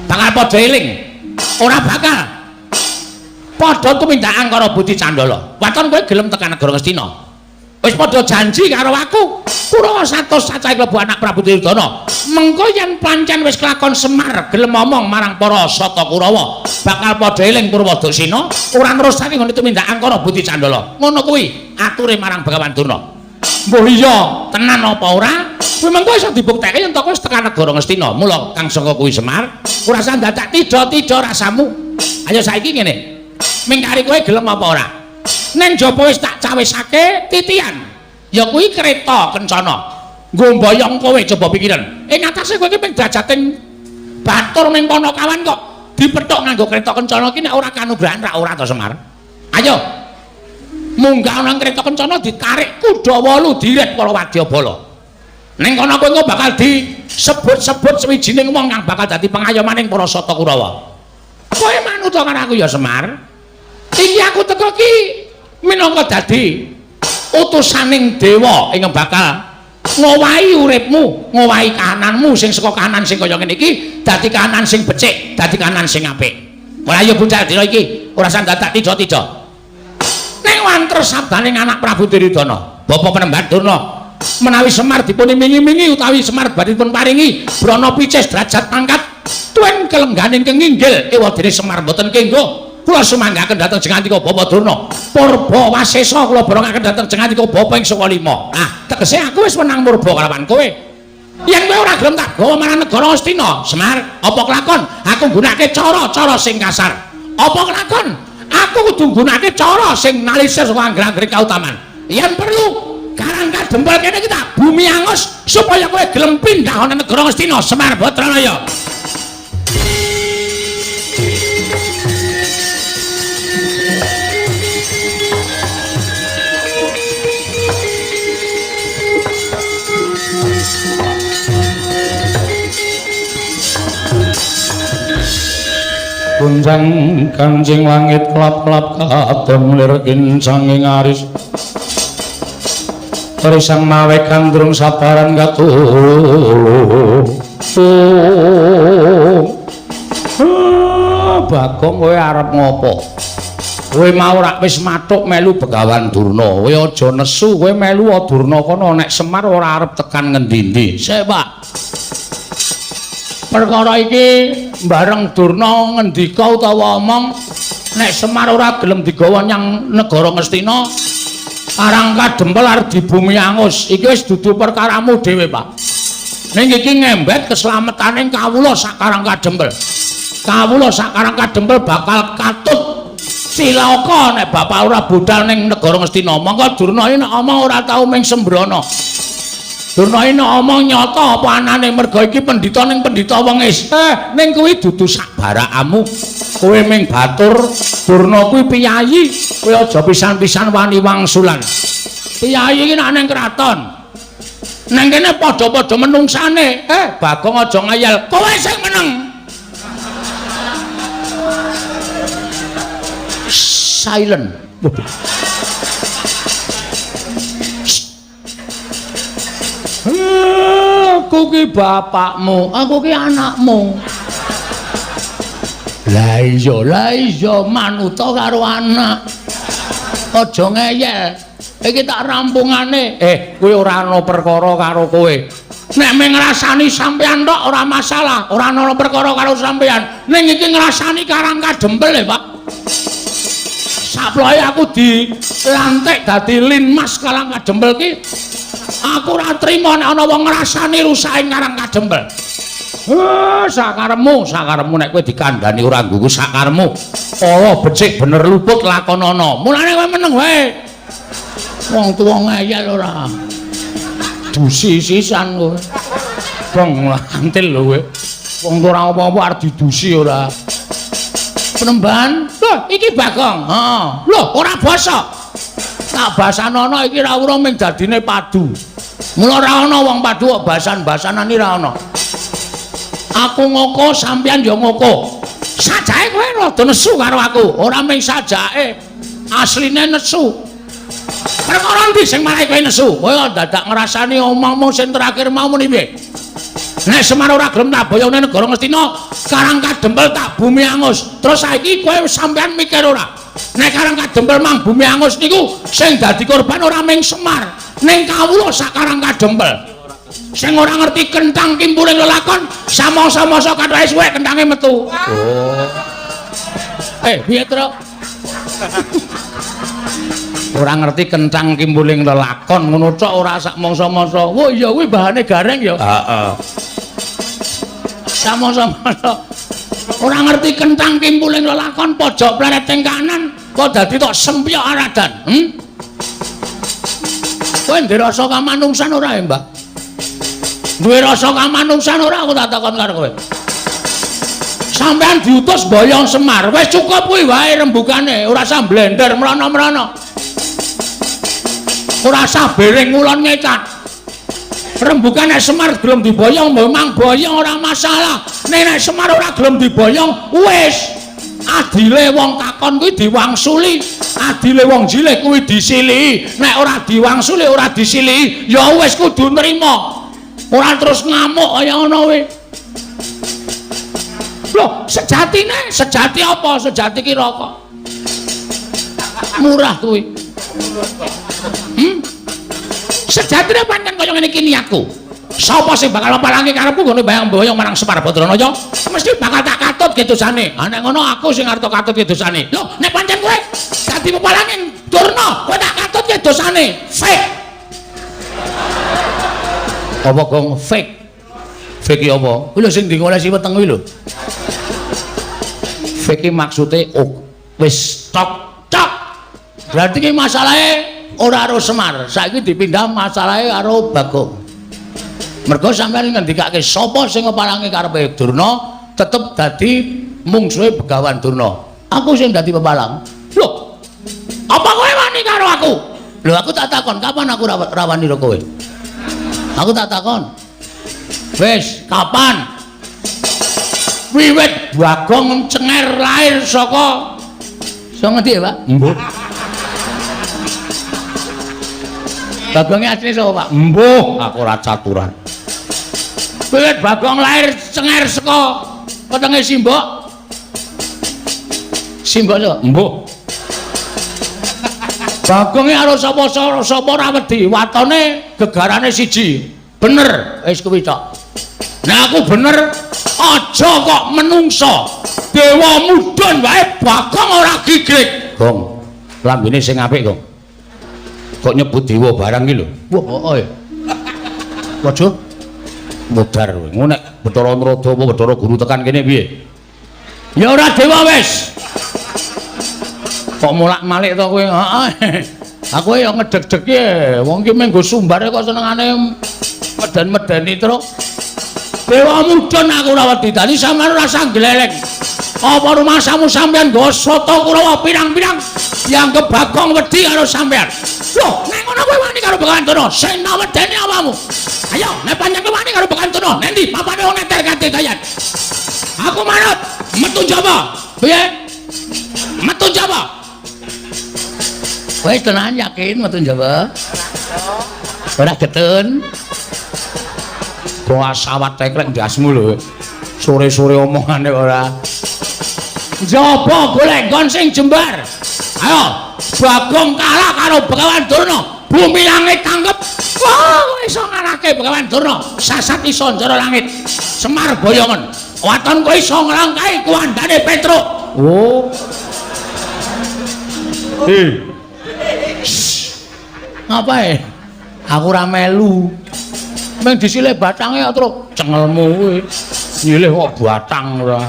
bakal padha eling. Ora bakal padha tumindakan karo Budi Candala. Waton kowe gelem tekan negara Ngastina. Wis padha janji karo aku. Kurawa satus cacahe klebu anak Prabu Duryudana. Mengko yen pancen wis kelakon Semar gelem ngomong marang para Sata Kurawa, bakal padha eling Purwadasina ora nerusake ngene tumindakan karo Budi Candala. Ngono kuwi ature marang Begawan Durna. Mbuh iya, tenan apa ora? Kuwi mengko iso dibuktekke yen toko wis tekan negara Ngastina. Mula kang saka kuwi Semar, ora usah dadak tida-tida rasamu. Ayo saiki ngene. Mingkari kowe gelem apa ora? Ning jaba wis tak cawisake titian. Ya kuwi kereta kencana. Nggo mboyong kowe coba pikiran. Ing atase kowe iki ping drajating batur ning Panakawan kok dipethuk nganggo kereta kencana iki nek ora kanugrahan ra ora to Semar. Ayo. Munggah nang kereta kencana ditarik kuda 8 diret para wadyabala. Ning kono kowe engko bakal disebut-sebut sawijining wong kang bakal dadi pengayomaning para Sata Kurawa. Kowe manut karo aku ya Semar. Iki aku teko ki minangka dadi utusaning dewa ing bakal ngowahi uripmu, ngowahi kahananmu sing saka kahanan sing kaya ngene iki dadi kahanan sing becik, dadi kahanan sing apik. Ora ya bocah dina iki ora sandadak tida-tida. Ning wanter sabdaning anak Prabu Duryudana, Bapa Penembat Durna, menawi Semar dipun imingi-imingi utawi Semar badhe dipun paringi brana picis derajat pangkat tuen kelengganing kenginggil ewadene Semar mboten kenggo. Kula sumanggaken dhateng Jengandika Bapa Durna. Purba Wasesa kula borongaken dhateng Jengandika Bapa ing Sukalima. Ah, tegese aku wis menang murba kalawan kowe. Yen kowe ora gelem tak gawa marang negara Astina, Semar, apa kelakon? Aku nggunakake cara-cara sing kasar. Apa kelakon? Aku kudu nggunakake cara sing nalisir saka anggrek-anggrek kautaman. Yen perlu Karangka Dempel kene kita bumi angus supaya kowe gelem pindah ana negara Astina, Semar Batranaya. Kunjang Kanjeng langit kelap-kelap katon lir kincang ing aris. Risang mawe kandrung sabaran katulu. Bagong kowe arep ngopo? Kowe mau rak wis mathuk melu Begawan Durna. Kowe aja nesu, kowe melu Durna kono nek Semar ora arep tekan ngendi-endi. Sik, Pak. Perkara iki bareng Durna ngendika utawa omong nek Semar ora gelem digawa nyang negara Ngastina, Karangka Dempel arep di bumi angus. Iki wis dudu perkaramu dhewe, Pak. Ning iki ngembet keselametaning kawula sak Karangka Dempel. Kawula sak Karangka Dempel bakal katut cilaka nek bapak ora budal ning negara Ngastina. Monggo Durna iki nek omong ora tau ming sembrono. Durna iki nek omong nyata apa anane merga iki pendhita ning pendhita wengis. Ning kuwi dudu sak barakamu. Kowe ming batur, Durna kuwi piyayi. Kowe aja pisan-pisan wani wangsulan. Piyayi iki nek ning kraton. Nang kene padha-padha menungsane. Bagong aja ngayal. Kowe sing meneng. Silent. Aku ki bapakmu, aku ki anakmu. Lah iya manuta karo anak. Aja ngeyel. Iki tak rampungane. Kowe ora ana perkara karo kowe. Nek mung ngrasani sampean tok ora masalah, ora ana perkara karo sampean. Ning iki ngrasani Karangka Dempel, Pak. Saploke aku dilantik dadi linmas Karangka Dempel ki. Aku ora trima nek ana wong ngrasani rusake Karangka Dempel. Sakaremu nek kowe dikandhani ora nggugu sakaremu. Ala becik bener luput lakonana. Mulane kowe meneng wae. Wong tuwa ngeyel ora. Dusi sisan kowe. Wong antil lho kowe. Wong ora apa-apa arep didusi ora. Penemban, lho iki Bagong. Lho ora basa. Tak basanono iki ra urung ming dadine padu. Mula ora ana wong padu kok basan-basanane ra ana. Aku ngoko sampeyan ya ngoko. Sajake kowe rada nesu karo aku, ora ming sajake. Asline nesu. Perkara ndi sing marai kowe nesu? Kowe dadak ngrasani omongmu sing terakhir mau muni piye? Nek Semar ora gelem tak boyone negara Ngastina, Karang Kadempel tak Bumi Angus. Terus saiki kowe sampean mikir ora? Nek Karang Kadempel mang Bumi Angus niku sing dadi korban ora mung Semar, ning kawula sak Karang Kadempel. Sing ora ngerti kentang kimpuling lelakon, samangsa-mangsa kathahe suwe kentange metu. Oh. Piye, Tru? Ora ngerti kentang kimpuling lelakon ngono tok ora sak mangsa-mangsa. Wah, iya kuwi bahane gareng ya. Heeh. Samangsa-mangsa ora ngerti kentang kimpuling lelakon pojok planet teng kanan kok dadi tok sempyok aradan. Kowe ndek rasa kamanungsan ora ya, Mbak? Duwe rasa kamanungsan ora aku tak takon karo kowe. Sampeyan diutus boyong Semar, wis cukup kuwi wae rembugane, ora usah blender mrono-mrono. Ora usah bereng ngulon ngecat. Rembugane Semar gelem diboyong memang boyong ora masalah. Nek Semar ora gelem diboyong, wis adile wong takon kuwi diwangsuli, adile wong jilih kuwi disilih. Nek ora diwangsuli, ora disilih, ya wis kudu nrimo. Ora terus ngamuk kaya ngono kuwi. Loh, sejati apa? Sejati ki rokok. Murah kuwi. Sejatine pancen kaya ngene iki niatku. Sapa sing bakal palangi karepku ngene bayang-bayang marang Semar Badranaya? Mesti bakal tak katut ge dosane. Ha nek ngono aku sing arep katut ge dosane. Loh, nek pancen kowe dadi pepalangi Durna, kowe tak katut ge dosane. Fake. Apa gong fake? Fake iki apa? Kuwi lho sing dingolesi weteng kuwi lho. Fake iki maksude wis cocok. Berarti ki masalahe ora karo Semar, saiki dipindah masalahe karo Bagong. Mergo sampeyan ngendikake sapa sing ngepalangi karepe Durna tetep dadi mungsuhe Begawan Durna. Aku sing dadi pepalang. Loh. Apa kowe wani karo aku? Lho aku tak takon, kapan aku rawani karo kowe? Aku tak takon. Wis, kapan? Wiwit Bagong Cenger lahir saka ngendi ya, Pak? Mbuh. Bagonge asline sapa, Pak? Mbuh, aku ora caturan. Wiwit Bagong lahir Cenger saka wetenge Simbok. Simbok sapa? Mbuh. Bagonge karo sapa ora wedi, watone gegarane siji. Bener, wis kuwi tok. Nek aku bener, aja kok menungso. Dewa mudhun wae Bagong ora gigrik. Gong, lambene sing apik, Gong. Kok nyebut dewa barang iki lho. Wah, ya. Waduh. Mudhar kowe. Ngono nek Bathara Narada apa Bathara Guru tekan kene piye? Ya ora dewa wis. Kok mulak-malik to kowe? Heeh. Aku ya ngedeg-degi wong ki menggo sumbare kok senengane meden-medeni terus. Dewa mudhun aku ora wedi dadi sampeyan ora usah gleleng. Apa rumasamu sampeyan nggawa soto Kurawa pirang-pirang dianggep Bagong wedi karo sampeyan. Loh, nek ngono kowe wani karo Begawan Durna, sing medeni awamu. Ayo, nek pancen kowe wani karo Begawan Durna, nek ndi papane wong neter kate dayan. Aku manut metu Jawa. Piye? Metu Jawa. Kowe tenan yakin metu Jawa? Ora getun. Kok sawat teklek ndasmu lho. Sore-sore omongane ora. Njaba golek nggon sing jembar. Ayo, Bagong kalah karo Begawan Durna. Bumi langit tanggep. Wah, iso ngarake Begawan Durna. Sasat iso njara langit. Semar boyongan. Waton kowe iso nglangkai kuwandane Petruk. Oh. Ngapae? Aku ora melu. Meng disilih batange terus cengelmu kuwi. Nyilih kok batang ora.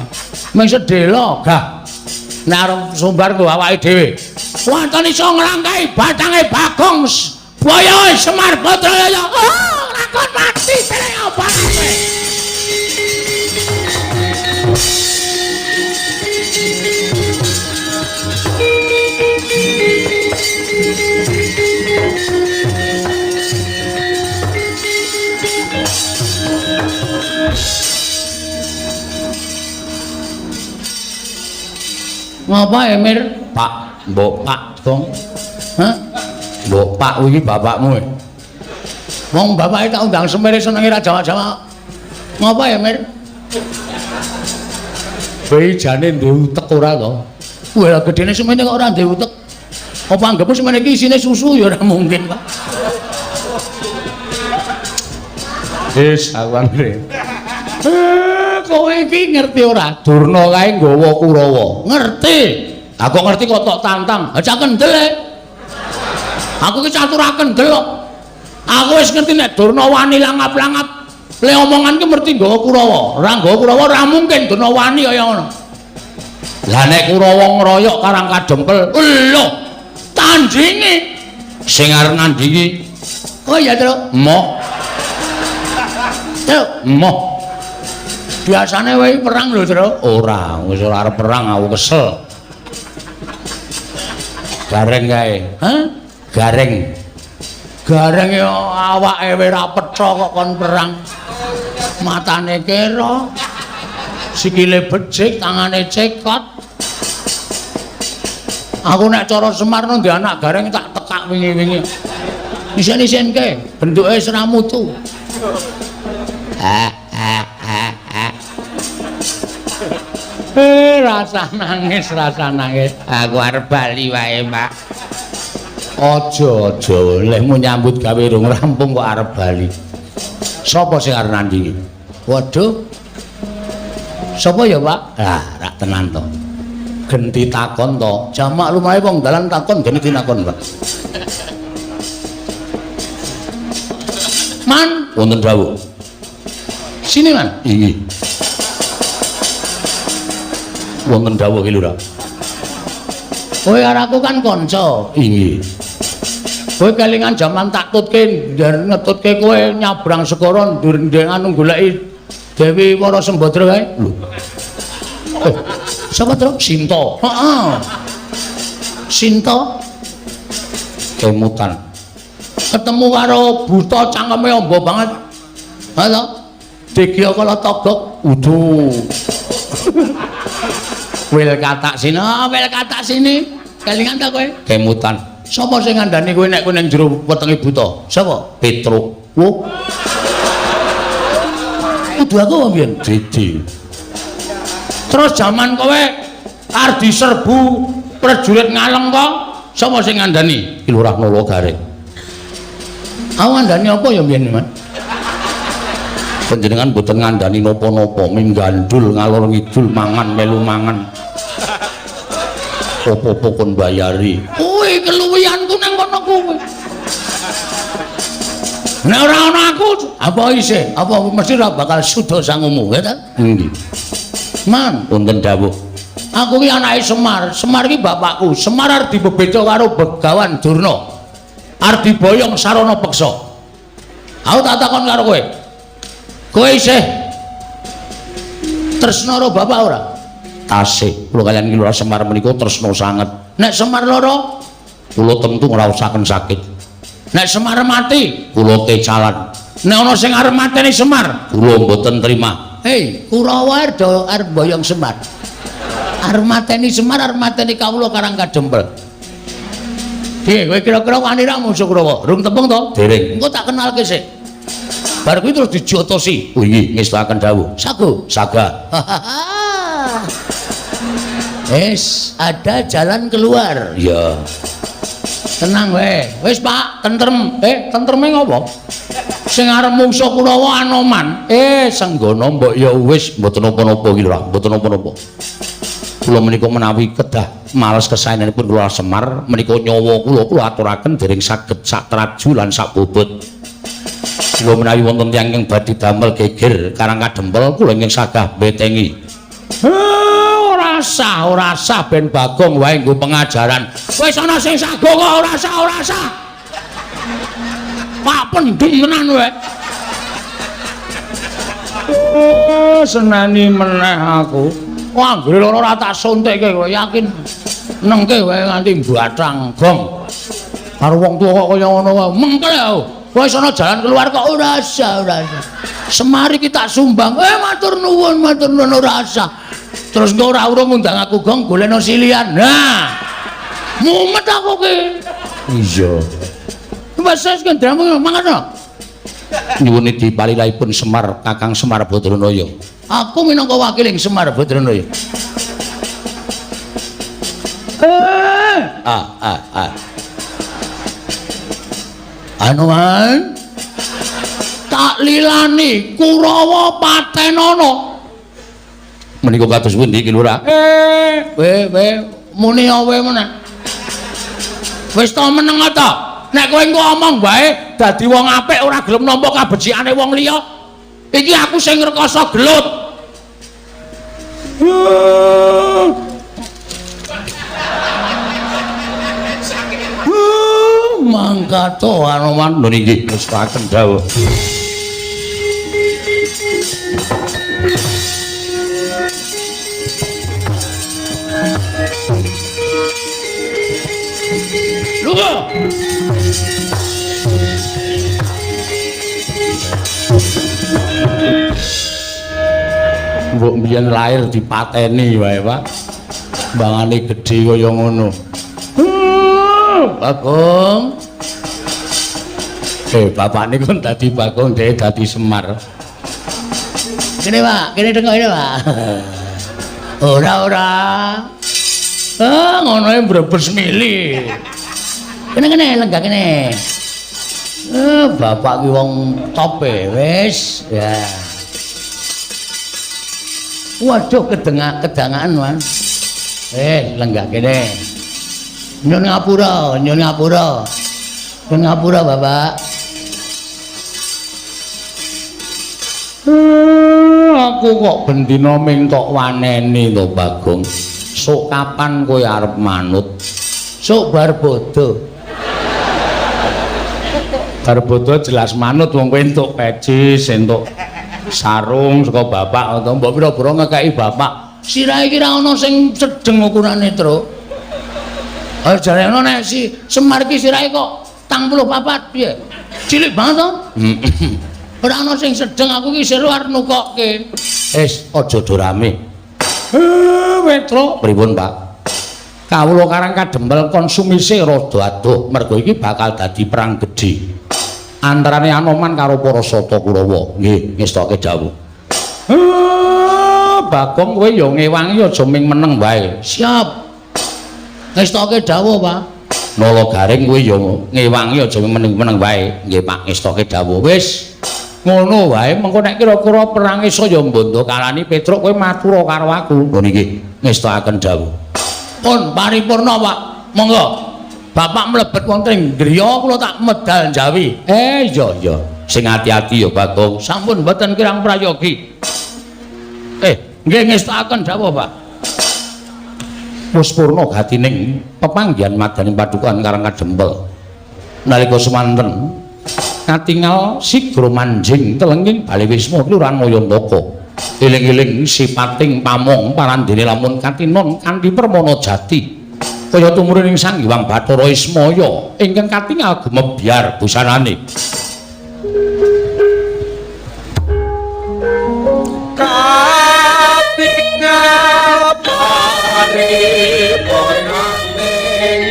Meng sedhela gah. Nek arep sumbar nggo awake dhewe. Wonten iso nglangkai batange Bagong Boyo Semar Badranaya. Oh, lakon mati teleng apa kabeh. Ngapa Emir? Pak, mbok Pak, Gong. Hah? Mbok Pak iki bapakmu. Wong bapake tak undang semere senenge ra Jawa-Jawa. Ngapa Emir? Bayi jane duwe utek ora to? Kuwi lha gedene semene kok ora duwe utek. Apa anggapmu semene iki isine susu ya ora mungkin, Pak. Wis awake. Kowe iki ngerti ora? Durna kae nggawa Kurawa. Ngerti. Aku ngerti kok tok tantang. Aja kendel. Aku ki catur kendel kok. Aku wis ngerti nek Durna wani langap-langap. Le omongan ki mesti nggawa Kurawa. Ora nggawa Kurawa ora mungkin Durna wani kaya ngono. Lah nek Kurawa ngroyok Karang Kadempel, lho, tandinge sing arep nandingi. Oh iya, Tru. Moh. Tru, moh. Biasane wae perang lho, Tru. Ora, wis ora arep perang aku kesel. Gareng kae. Hah? Gareng. Gareng yo awake ora petha kok kon perang. Matane kira. Sikile becik, tangane cekot. Aku nek cara Semar nang ndek anak gareng tak tekak wingi-wingi. Isen-isenke, bentuke seramutu. Rasa nangis. Aku arep bali wae, Pak. Aja, lehmu nyambut gawe rung rampung kok arep bali. Sapa sing arep nandingi? Waduh. Sapa ya, Pak? Lah, rak tenan to. Genti takon to. Jamak lumahe wong dalan takon geni tinakon, Pak. Man, wonten dawuh. Sini, Man. Inggih. Wonten dawuh iki lho, Rak. Kowe karo aku kan kanca. Inggih. Kowe kelingan jaman tak tutke, ngetutke kowe nyabrang segara ndek anu goleki Dewi Wara Sembadra kae. Lho. Sapa to? Sinta. Heeh. Sinta kemutan. Ketemu karo buta cangkeme amba banget. Ha to? Degya kala togok udu. Wil katak sini. Kelingan ta kowe? Kemutan. Sapa sing ngandani kowe nek kowe ning jero wetenge buta? Sapa? Petruk. Wo. Kudu aku apa mbiyen? Didi. Terus jaman kowe arep diserbu prajurit ngaleng kok, sapa sing ngandani? Ki Lurah Nala Gareng. Aku ngandani apa ya mbiyen, Man? Panjenengan mboten ngandani napa-napa, minggandul ngalor ngidul mangan melu mangan. Apa-apa kon bayari. Kowe keluwihanku nang kono kowe. Nek ora ana aku, apa isih? Apa mesti ora bakal suda sangumu, ya ta? Nggih. Man, wonten dawuh. Aku ki anake Semar. Semar ki bapakku. Semar arep dibebeca karo Begawan Durna. Arep diboyong sarana peksa. Aku tak takon karo kowe. Kowe isih tresna karo bapak ora? Tasih. Kula kaliyan Ki Lurah Semar menika tresna sanget. Nek Semar lara, kula tentu ngrasakaken sakit. Nek Semar mati, kula kecalan. Nek ana sing arep mateni Semar, kula mboten trima. Hei, Kurawa arep boyong Semar. Arep mateni Semar, arep mateni kawula Karang Kadempel. Piye kowe kira-kira wani ra musuh Kurawa? Rung tepung to? Dereng. Engko tak kenalke sik. Bar kuwi terus dijotosi. Oh nggih, ngestaken dawuh. Sagu, saga. Ada jalan keluar. Ya. Tenang wae. Wis Pak, tentrem. Tentreme ngopo? Sing arep mungsuh Kurawa Anoman. Senggana mbok ya wis mboten napa-napa iki lho, mboten napa-napa. Kula menika menawi kedah males kesaenanipun kula Semar, menika nyawa kula aturaken dereng saged sak traju lan sak bobot. Kula menawi wonten tiyang ingkang badhe damel geger Karang Kadempel, kula ingkang sagah betengi. Ora sah ben Bagong wae nggo pengajaran. Wis ana sing sago kok ora sah. Pak pendem tenan wae. Senani meneh aku. Wah, anggere lara ora tak suntikke kowe yakin nengke wae nganti mbathang gong. Karo wong tuwa kok kaya ngono wae. Mengkel aku. Wis ana jalan keluar kok ora sah. Semar iki tak sumbang. Matur nuwun ora sah. Terus engko ora urung ngundang aku gong golekno silian. Nah. Mumet aku ki. Iya. Wes kendhamu mangan. nyuwun dipalilahipun Semar Kakang Semar Badranaya. Aku minangka wakiling Semar Badranaya. Anuman tak lilani Kurawa Patenana. Menika kados pundi iki Lurah? Muni awe meneh. Wis ta meneng ta? Nek kowe engko omong wae dadi wong apik ora gelem nampa kabecikane wong liya. Iki aku sing ngrekoso gelut. Mangkato Anoman lho nggih ngestaken dawuh. Lho. Mbok mbiyen lair dipateni wae, Pak. Mbangane gedhe kaya ngono. Bagong. Bapak niku dadi Bagong, dhewe dadi Semar. Kene, Pak, kene tengok ini, Pak. Ora. Ngono e mbrebes mili. Kene lenggah kene. Bapak ki wong top wis, ya. Waduh kedangan, Man. Lenggah kene. Nyun ngapura, Bapak. Aku kok bendina mintok waneni lho, Bagong. Sok kapan kowe arep manut? Sok bar bodo. Bar bodo jelas manut wong kowe entuk pecis, entuk sarung saka bapak utawa mbok pira-pira ngekeki bapak. Sirahe iki ra ana sing sedeng ukurane, Tru. Jare ana nek si Semar iki sirahe kok 84 piye? Cilik banget to? Ora ana sing sedeng, aku iki sira arep nukokke. Aja do rame. Petro. Pripun, Pak? Kawula karang kadempel konsumise rada adoh, mergo iki bakal dadi perang gedhe antarane Anoman karo para Sata Kurawa. Nggih, ngestoke dawuh. Bagong kowe ya ngewangi aja ming meneng wae. Siap. Ngestoke dawuh, Pak. Nala Garing kowe ya ngewangi aja ming meneng wae. Nggih, Pak, ngestoke dawuh. Wis ngono wae, mengko nek kira-kira perang saya mbondo kalani Petruk kowe matur karo aku. Lho niki ngestokaken dawuh. Pun paripurna, Pak. Monggo. Bapak mlebet wonten ing griya kula tak medal jawi. Iya. Sing ati-ati ya, Bagong. Sampun mboten kirang prayogi. Nggih ngestokaken dawuh, Pak. Wis purna gatining pepanggihan madaning padukan Karang Kadempel. Nalika semanten katingal sigra manjing telenging Bali Wisma Kelurahan Mayandaka. Eling-eling sipating pamong parandene lamun katinon kanthi permana jati. Kaya tumurun ing Sang Hyang Bathara Ismaya ingkang katingal gumebyar busanane. Katingal paripurna ing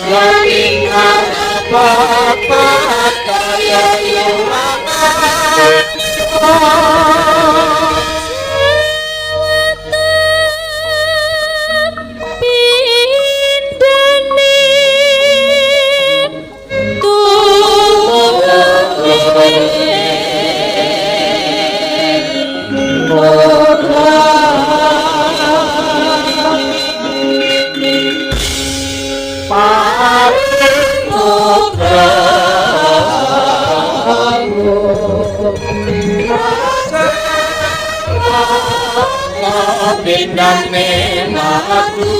Yakin apa kaya Bindane matu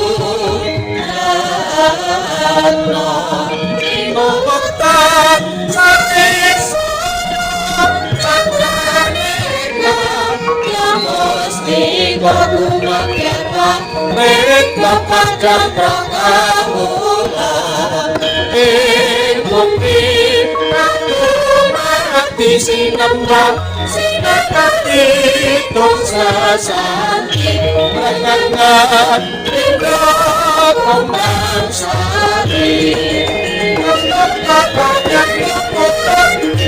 Mokta satis Yamosti koduma kera Merit bapak jambrak awula Bukti aku ati sinembang sinakati dosa sakit menangan rindu kembang sari untuk kakaknya nyukutan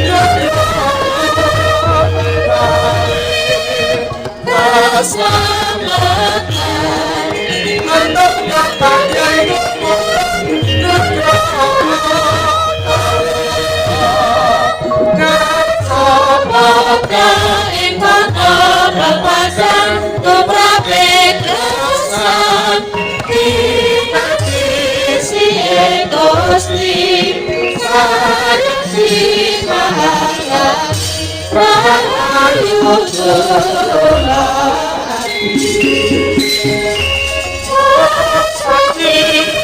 keselamatan untuk kakaknya nyukutan Semoga ingkang berpasan tuprapik kesan Dinati si Gusti Sayang si Mahalan Rahayu Sakti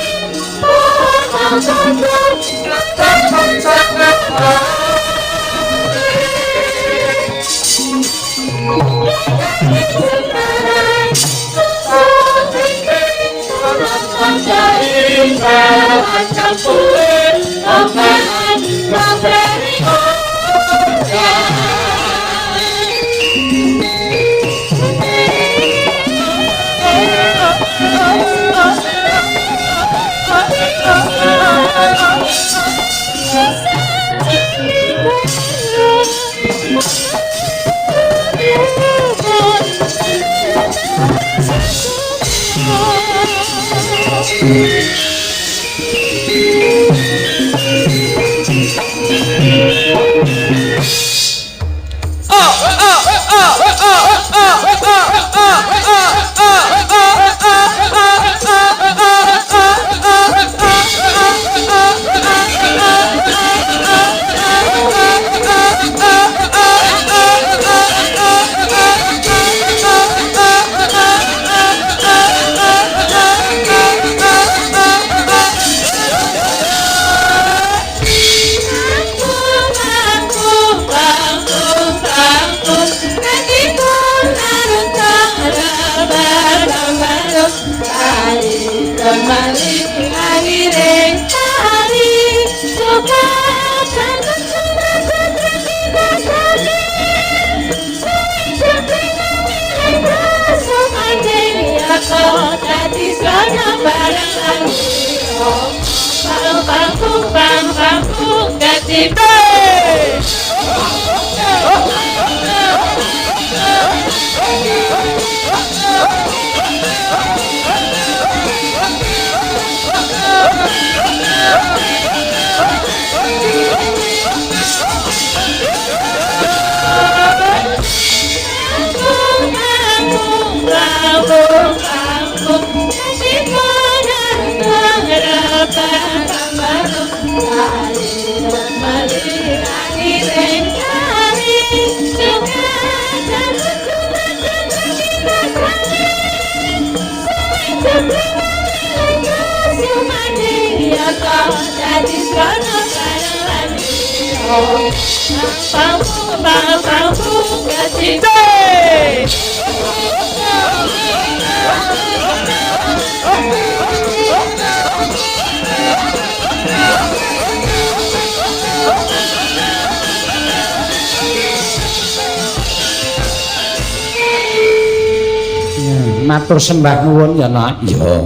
matur sembah nuwun ya nak ya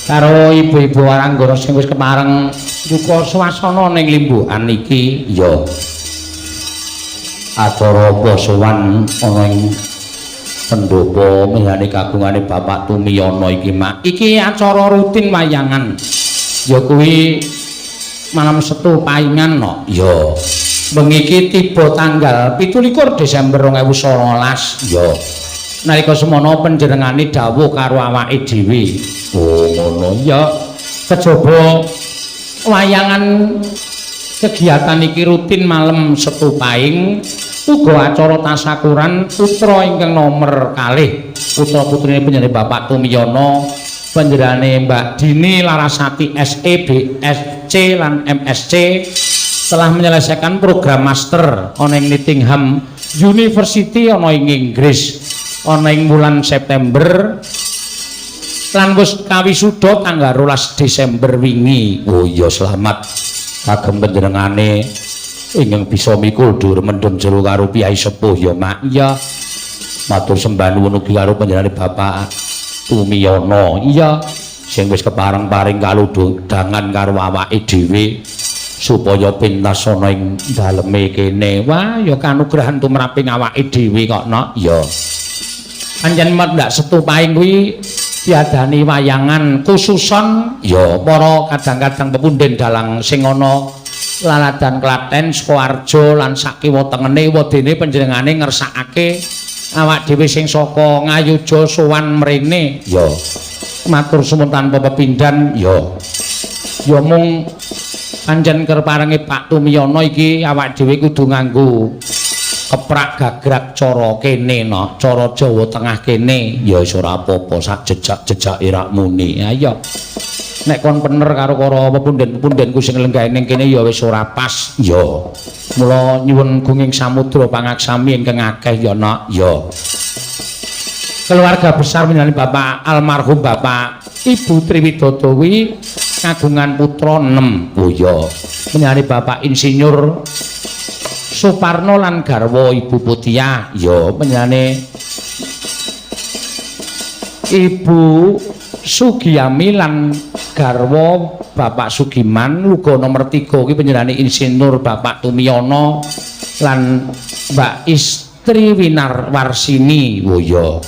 karo ibu-ibu Waranggara sing wis kemareng duka swasana ning limbuhan iki ya acara posowan ana ing pendopo mihane kagungane Bapak Tumiyono iki mak iki acara rutin wayangan ya kuwi malam Setu Paingan no ya bengi iki tiba tanggal 17 Desember 2019 ya nalika semono panjenengane dawuh karo awake dhewe. Oh ngono ya. Kejaba wayangan kegiatan iki rutin malam Setu Paing uga acara tasakuran putra ingkang nomor kalih putra-putrine panjenengan Bapak Tumiyono panjenengane Mbak Dini Larasati SEB SC lan MSc telah menyelesaikan program master ana ing Nottingham University ana ing Inggris ana ing bulan September lan wis kawisuda tanggal 12 Desember wingi. Oh iya selamat kagem panjenengane ingkang bisa mikul dur mendem jero karo piyai sepuh ya Mak. Iya. Matur sembah nuwun ugi karo panjenengane Bapak Tumiyono. Iya. Sing wis kepareng-paring kaludhangan karo awake dhewe supaya pintas ana ing daleme kene. Wah, ya kanugrahan tumraping awake dhewe kok no. Ya. Panjen ndak setupaing kuwi diadani wayangan khususon ya para kadang-kadang pepunden dalang sing ana laladan Klaten, Sukoharjo lan sakiwa tengene wedene panjenengane ngersakake awak dhewe sing saka Ngayuja sowan mrene. Ya. Matur suwun tanpa pepindhan ya. Ya mung panjen keparenge Pak Tumiyono iki awak dhewe kudu nganggo keprak gagrak cara kene no, cara Jawa Tengah kene ya wis ora apa-apa sak jejak-jejak irak muni. Ayo. Nek kon bener karo para pepunden-pepundenku sing lenggah ning kene ya wis ora pas. Ya. Mula nyuwun gunging samudra pangaksami ingkang akeh ya nok. Ya. Keluarga besar panjenengan Bapak almarhum Bapak Ibu Triwidodo kuwi kagungan putra 6. Oh ya. Panjenengan Bapak Insinyur Suparno lan garwa Ibu Putiah. Ya, panjenengane Ibu Sugiyami lan garwa Bapak Sugiman. Uga nomor 3 iki panjenengane Insinyur Bapak Tumiyono lan Mbak Istri Winar Warsini. Oh ya.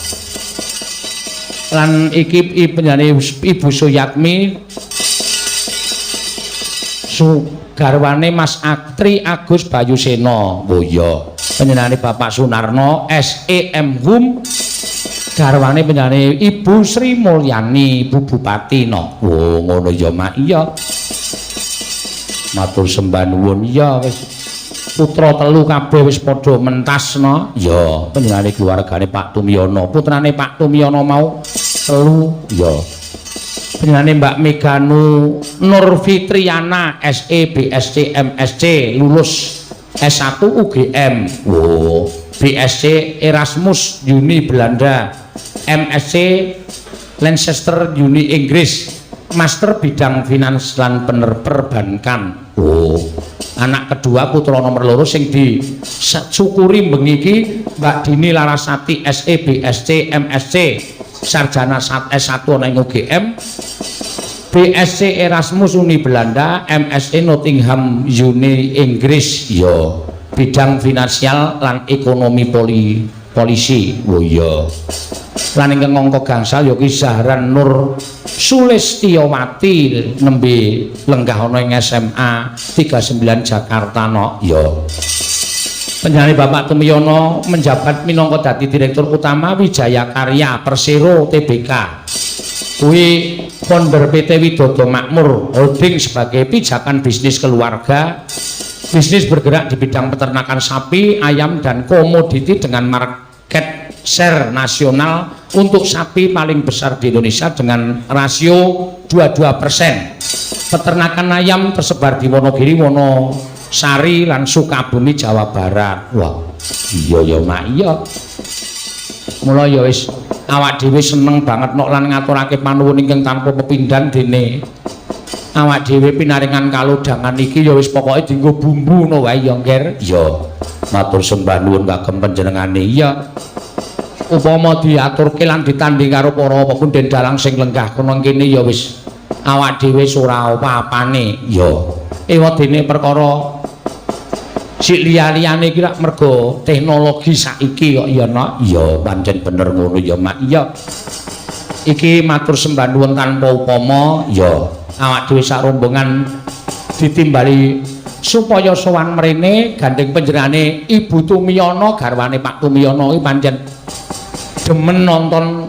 Lan iki panjenengane Ibu Suyatmi garwane Mas Aktri Agus Bayusena. Oh iya. Panjenengane Bapak Sunarno SEM Hum garwane panjenengane Ibu Sri Mulyani Ibu Bupati no. Oh ngono ya Mak. Iya. Matur sembah nuwun. Iya wis putra 3 kabeh wis padha mentas no. Ya, panjenengane keluargane Pak Tumiyono. Putrane Pak Tumiyono mau 3 ya. Panjenengane Mbak Meganu Nur Fitriana SE BSc MSc lulus S1 UGM. Oh, BSc Erasmus Uni Belanda, MSc Lancaster Uni Inggris, Master bidang finans lan perbankan. Oh, anak kedua putra nomor 2 sing disyukuri bengi iki Mbak Dini Larasati SE BSc MSc sarjana S1 ana ing UGM, BSc Erasmus Uni Belanda, MSc Nottingham Uni Inggris ya, bidang finansial lan ekonomi polisi. Oh iya. Lan ingkang angka gangsal ya ki Zahran Nur Sulistiyawati nembe lenggah ana ing SMA 39 Jakarta no ya. Panjenengane Bapak Tumiyono menjabat minangka dadi Direktur Utama Wijaya Karya Persero Tbk. Kuwi founder PT Widodo Makmur Holding sebagai pijakan bisnis keluarga. Bisnis bergerak di bidang peternakan sapi, ayam dan komoditi dengan market share nasional untuk sapi paling besar di Indonesia dengan rasio 22%. Peternakan ayam tersebar di Wonogiri, Wonosari lan Sukabumi Jawa Barat. Wah, iya ya Mak, iya. Mula ya wis awak dhewe seneng banget nok lan ngaturake panuwun ingkang tanpa pepindhan dene awak dhewe pinaringan kalodhangan iki ya wis pokoke dienggo bumbu ngono wae ya Ngger. Ya, matur sembah nuwun kagem panjenengane. Iya. Upama diaturke lan ditanding karo para pepunden dalang sing lenggah kono kene ya wis awak dhewe ora apa-apane. Ya. Ewadene perkara sik liya-liyane iki lak mergo teknologi saiki kok ya nok. Iya, pancen bener ngono ya Mak. Iya. Iki matur sembah nuwun tanpa upama ya. Awak dhewe sak rombongan ditimbali supaya sowan mrene gandeng panjenengane Ibu Tumiyono garwane Pak Tumiyono iki pancen demen nonton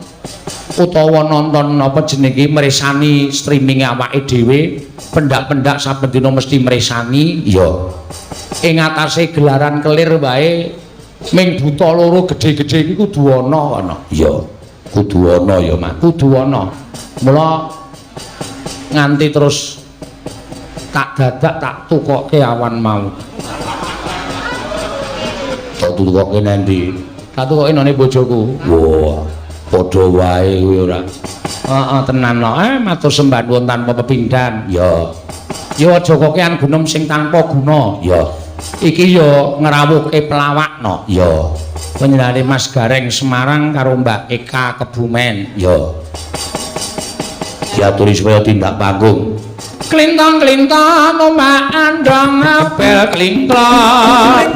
utawa nonton apa jenenge mresani streaming awake dhewe, pendak-pendak saben dina mesti mresani ya. Ing atase gelaran kelir wae ming buta loro gedhe-gedhe iki kudu ana. Ya, kudu ana ya Mak, kudu ana. Mula nganti terus tak dadak tak tukoke awan mau. Tak tukoke nendi? Tak tukoke nane bojoku. Wah, padha wae kuwi ora. Heeh tenan no. Matur sembah nuwun tanpa pepindhan. Ya. Ya aja kokean gunem sing tanpa guna. Ya. iki ya ngrawuhke pelawakno ya panjenengane Mas Gareng Semarang karo Mbak Eka Kebumen ya diaturi supaya tindak panggung klintong-klintong ombak andong apel klintong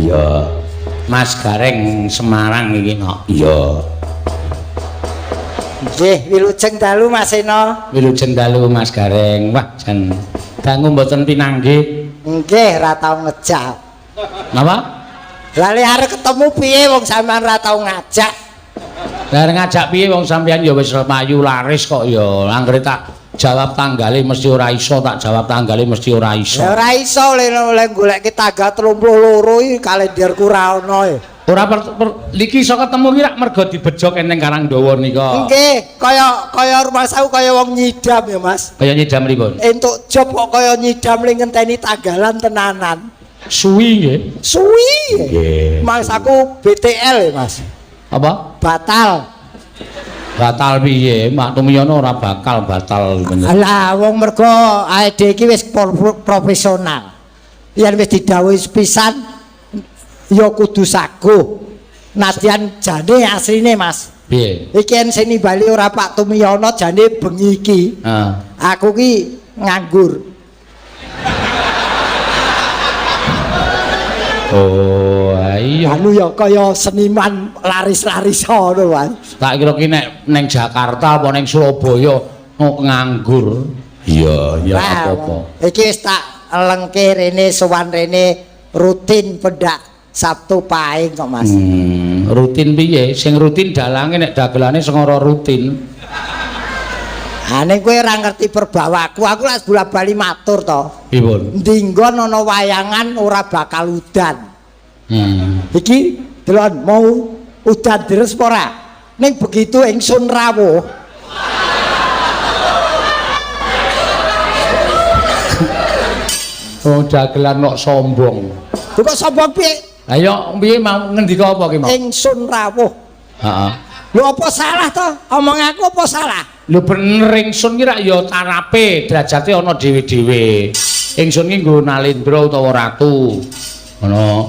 iya Mas Gareng Semarang iki no iya nggih wilujeng dalu Mas Eno wilujeng dalu Mas Gareng wah jan dangu mboten pinanggih nggih ra tau ngejak napa lali arep ketemu piye wong sampean ra tau ngajak arep ngajak piye wong sampean ya wis mayu laris kok ya anggere tak jawab tanggale mesti ora iso tak jawab tanggale mesti ora iso ya ora iso oleh goleki tanggal 32 iki kalenderku ra ono ora iki iso ketemu ki rak mergo dibejok ning Karangdawa nika nggih kaya rumah saku kaya wong nyidam ya Mas kaya nyidam pripun entuk job kok kaya nyidam ling ngenteni tanggalan tenanan suwi nggih suwi nggih mangsaku BTL ya Mas apa batal piye Mak Tumiyono ora bakal batal bener alah wong mergo AED iki wis profesional yen wis didhawuhi pisan ya kudu saguh nadyan jane asline Mas piye iki yen sing nimbali ora Pak Tumiyono jane bengi iki aku ki nganggur oh iya anu ya kaya seniman laris-laris ngono Mas tak kira ki nek ning Jakarta apa ning Surabaya nganggur iya ya apa-apa iki wis tak lengke rene sowan rene rutin pendak Sabtu Pahing kok Mas rutin piye sing rutin dalange nek dagelane sing ora rutin ning kowe ora ngerti perbawaku aku lak bola-bali matur to pripun ndinggon ana wayangan ora bakal udan iki delon mau udan deres apa ora ning begitu ingsun rawuh oh dagelan kok sombong kok sombong piye ayo piye mau ngendika apa ki mau ingsun rawuh heeh lho apa salah to omong aku apa salah lho bener ingsun ki rak ya tarape derajate ana dhewe-dhewe ingsun ki nggo Nalendra utawa ratu ngono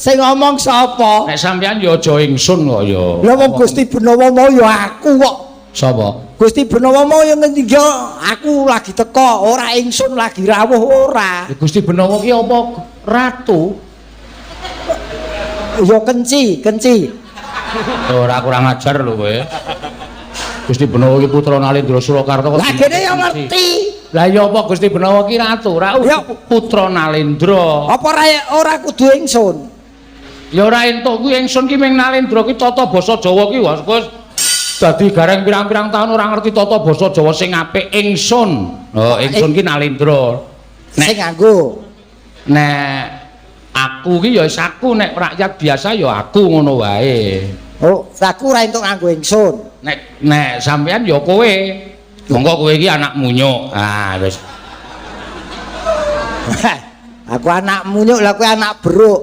sing ngomong sapa nek sampean ya aja ingsun kok ya lha wong Gusti Benawa mau ya aku kok sapa Gusti Benawa mau yang ngendika aku lagi teko ora ingsun lagi rawuh ora Gusti Benawa ki apa ratu ya kenci ora kurang ajar lho kowe Gusti Benawa ki putra Nalendra Surakarta kok lah kene ya ngerti lah ya apa Gusti Benawa ki ratu putra Nalendra apa ora kudu ingsun ya ora entuk kuwi ingsun ki ming Nalendra ki tata basa Jawa ki wis dadi gareng pirang-pirang taun ora ngerti tata basa Jawa sing apik ingsun ingsun ki Nalendra sing nganggo nek aku ki ya aku nek rakyat biasa ya aku ngono wae oh aku ora entuk nganggo ingsun nek sampean ya kowe monggo kowe iki anak munyuk wis aku anak munyuk lah kowe anak beruk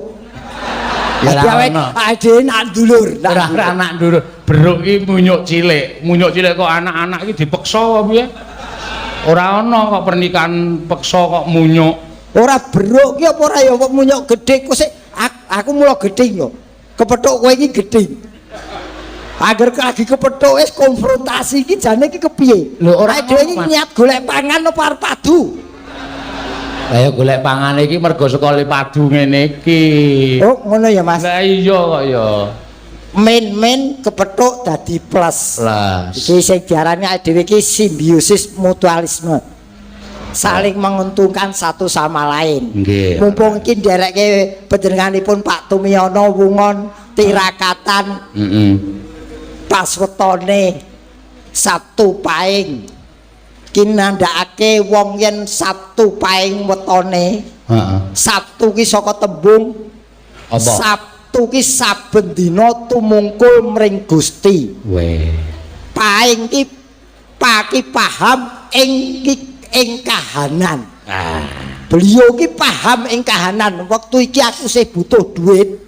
Ya Dadi ora awake ono. dhewe nak dulur. Ora anak ndurut. Beruk iki munyuk cilik kok anak-anak iki dipeksa apa piye? Ora ana kok pernikahan peksa kok munyuk. Ora beruk ki apa ora ya kok munyuk gedhe kok sik aku mula gedhe yo. Kepethuk kowe iki gedhe. Agar lagi kepethuk wis konfrontasi iki jane iki kepiye? Lho ora dhewe iki niat golek pangan apa arep padu? Lah ya golek pangan iki mergo saka padu ngene iki. Oh, ngono ya, Mas. Lah iya kok ya. Main kepethuk dadi plus. Plus. Iki sing diarani dhewe iki simbiosis mutualisme. Saling menguntungkan satu sama lain. Nggih. Mumpung iki nderekke panjenenganipun Pak Tumiyono wungon tirakatan. Pas wetone Sabtu Paing ki nandhakake wong yen Sabtu Paing wetone. Heeh. Sabtu ki saka tembung Apa? Sabtu ki saben dina tumungkul mring Gusti. Weh. Paing ki paham ing kahanan. Beliau ki paham ing kahanan. Waktu iki aku sih butuh duit.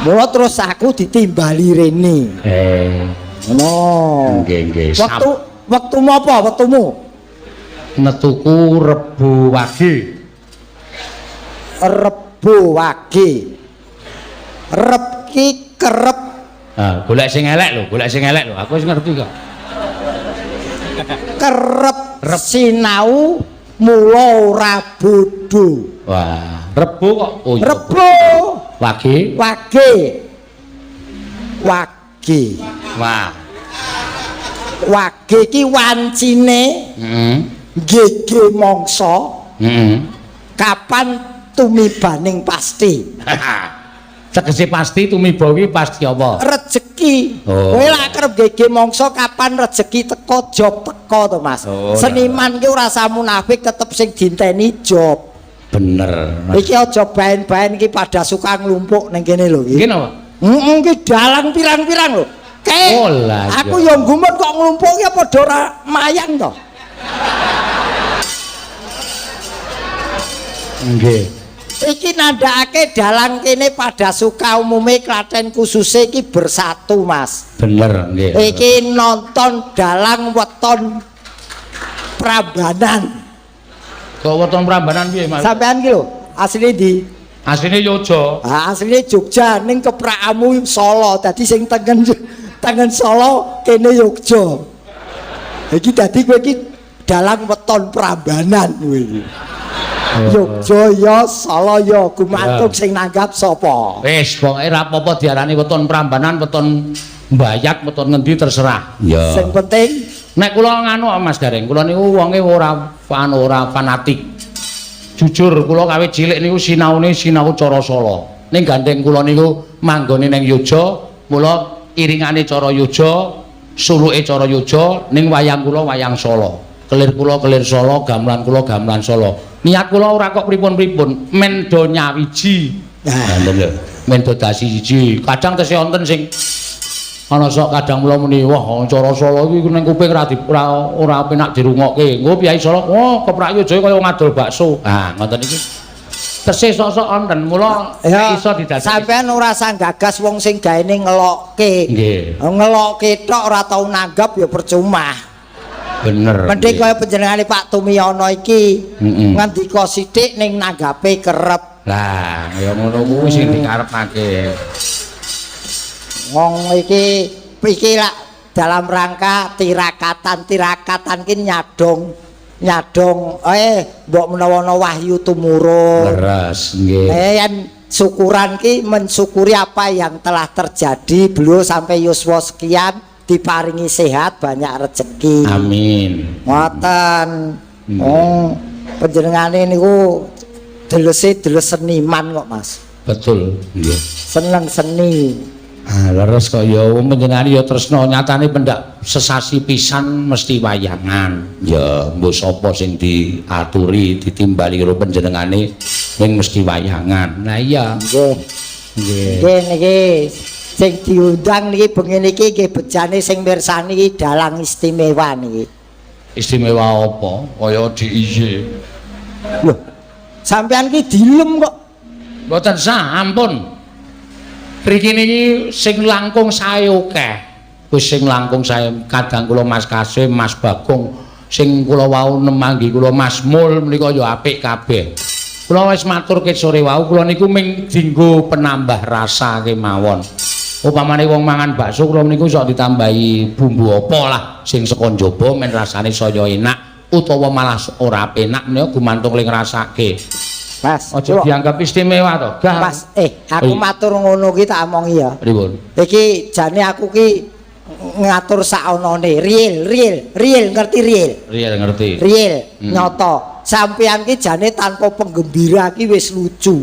Mula terus aku ditimbali rene. Ngono. Nggih. Wektumu apa? Wektumu? Metuku Rebo Wage. Rebo Wage. Rep ki kerep. Golek sing elek lho, aku wis ngerti kok. Kerep sinau mula ora bodho. Wah, Rebo kok. Oh iya. Rebo Wage. Wah. Wage ki wancine gege mangsa. Kapan tumibaning pasti. Tegese pasti tumiba ki pasti apa? Rezeki. Oh. Kowe lak kerep gege mangsa kapan rezeki teko job teko to, Mas. Oh, Seniman ki ora usah munafik tetep sing dinteni job. Bener. Iki aja baen-baen iki pada suka nglumpuk ning kene lho iki. Iki napa? Iki dalang pirang-pirang lho. Oh lah. Aku yo gumun kok nglumpuk ki padha ora mayang to. Nggih. Iki nandhakake dalang kene pada suka umume Klaten khususnya iki bersatu, Mas. Bener nggih. Iki nonton dalang weton Prambanan. Kok weton Prambanan piye, Mas? Sampean ki lho, asline di Asline Yojo. asline Jogja ning keprakamu Solo. Dadi sing tengen Solo kene Jogja. Iki dadi kowe iki dalang weton Prambanan kowe. Jogja ya Solo ya gumantung sing nanggap sapa. Wis pokoke ora apa-apa diarani weton Prambanan, weton Mbayat, weton ngendi terserah. Ya. Sing penting Nek kula nganu Mas Gareng, kula niku wonge ora fanatik. Jujur kula kawit cilik niku sinaune sinau cara Solo. Ning gandeng kula niku manggone ning Yojo, mula iringane cara Yojo, suluke cara Yojo, ning wayang kula wayang Solo. Kelir kula kelir Solo, gamelan kula gamelan Solo. Niat kula ora kok pripun-pripun, men do nyawiji. Ngoten lho. Men do dasi siji. Kadang tesih wonten sing ana sok kadang mula muni wah cara Solo iki ning kuping ora penak dirungokke. Engko piyai Solo, oh keprak Yojo kaya ngadol bakso. Ah, ngoten iki. Tesih sok-sok wonten, mula iso didadekake. Sampeyan ora usah gagas wong sing gaene ngelokke. Nggih. Ngelokke tok ora tau nanggap ya percuma. Bener. Mending kaya panjenengane Pak Tumiyono iki ngendika sithik ning nanggape kerep. Lah, ya ngono kuwi sing dikarepake. Wong iki lak dalam rangka tirakatan ki nyadong mbok menawa wahyu tumurun. Leres nggih. Yen syukuran ki mensyukuri apa yang telah terjadi, beliau sampai yuswa sekian diparingi sehat, banyak rezeki. Amin. Ngoten. Oh, panjenengane niku deles seniman kok, Mas. Betul. Nggih. Seneng seni. Ah, leres kok ya panjenengane ya tresna nyatane pendak sesasi pisan mesti wayangan. Ya, mbok sapa sing diaturi ditimbali karo panjenengane ning mesti wayangan. Nah iya. Nggih. Nggih niki sing diundang niki bengi niki nggih bejane sing mirsani iki dalang istimewa niki. Istimewa apa? Kaya diiye. Lho, sampean ki dilem kok. Mboten sah, ampun. Mriki niki sing langkung sae akeh. Wis sing langkung sae kadang kula Mas Kasim, Mas Bagong, sing kula wau nemanggi kula Mas Mul menika ya apik kabeh. Kula wis maturke sore wau kula niku ming dienggo penambah rasa kemawon. Upamane wong mangan bakso kula niku iso ditambahi bumbu apa lah sing saka njaba men rasane saya enak utawa malah ora penak menika gumantung ling ngrasake. Mas, Aja dianggap istimewa to. Gah. Mas, aku matur ngono ki tak omongi ya. Pripun? Iki jane aku ki ngatur saonone, real, ngerti real? Iya ngerti. Real, nyoto. Sampeyan ki jane tanpa penggembira ki wis lucu.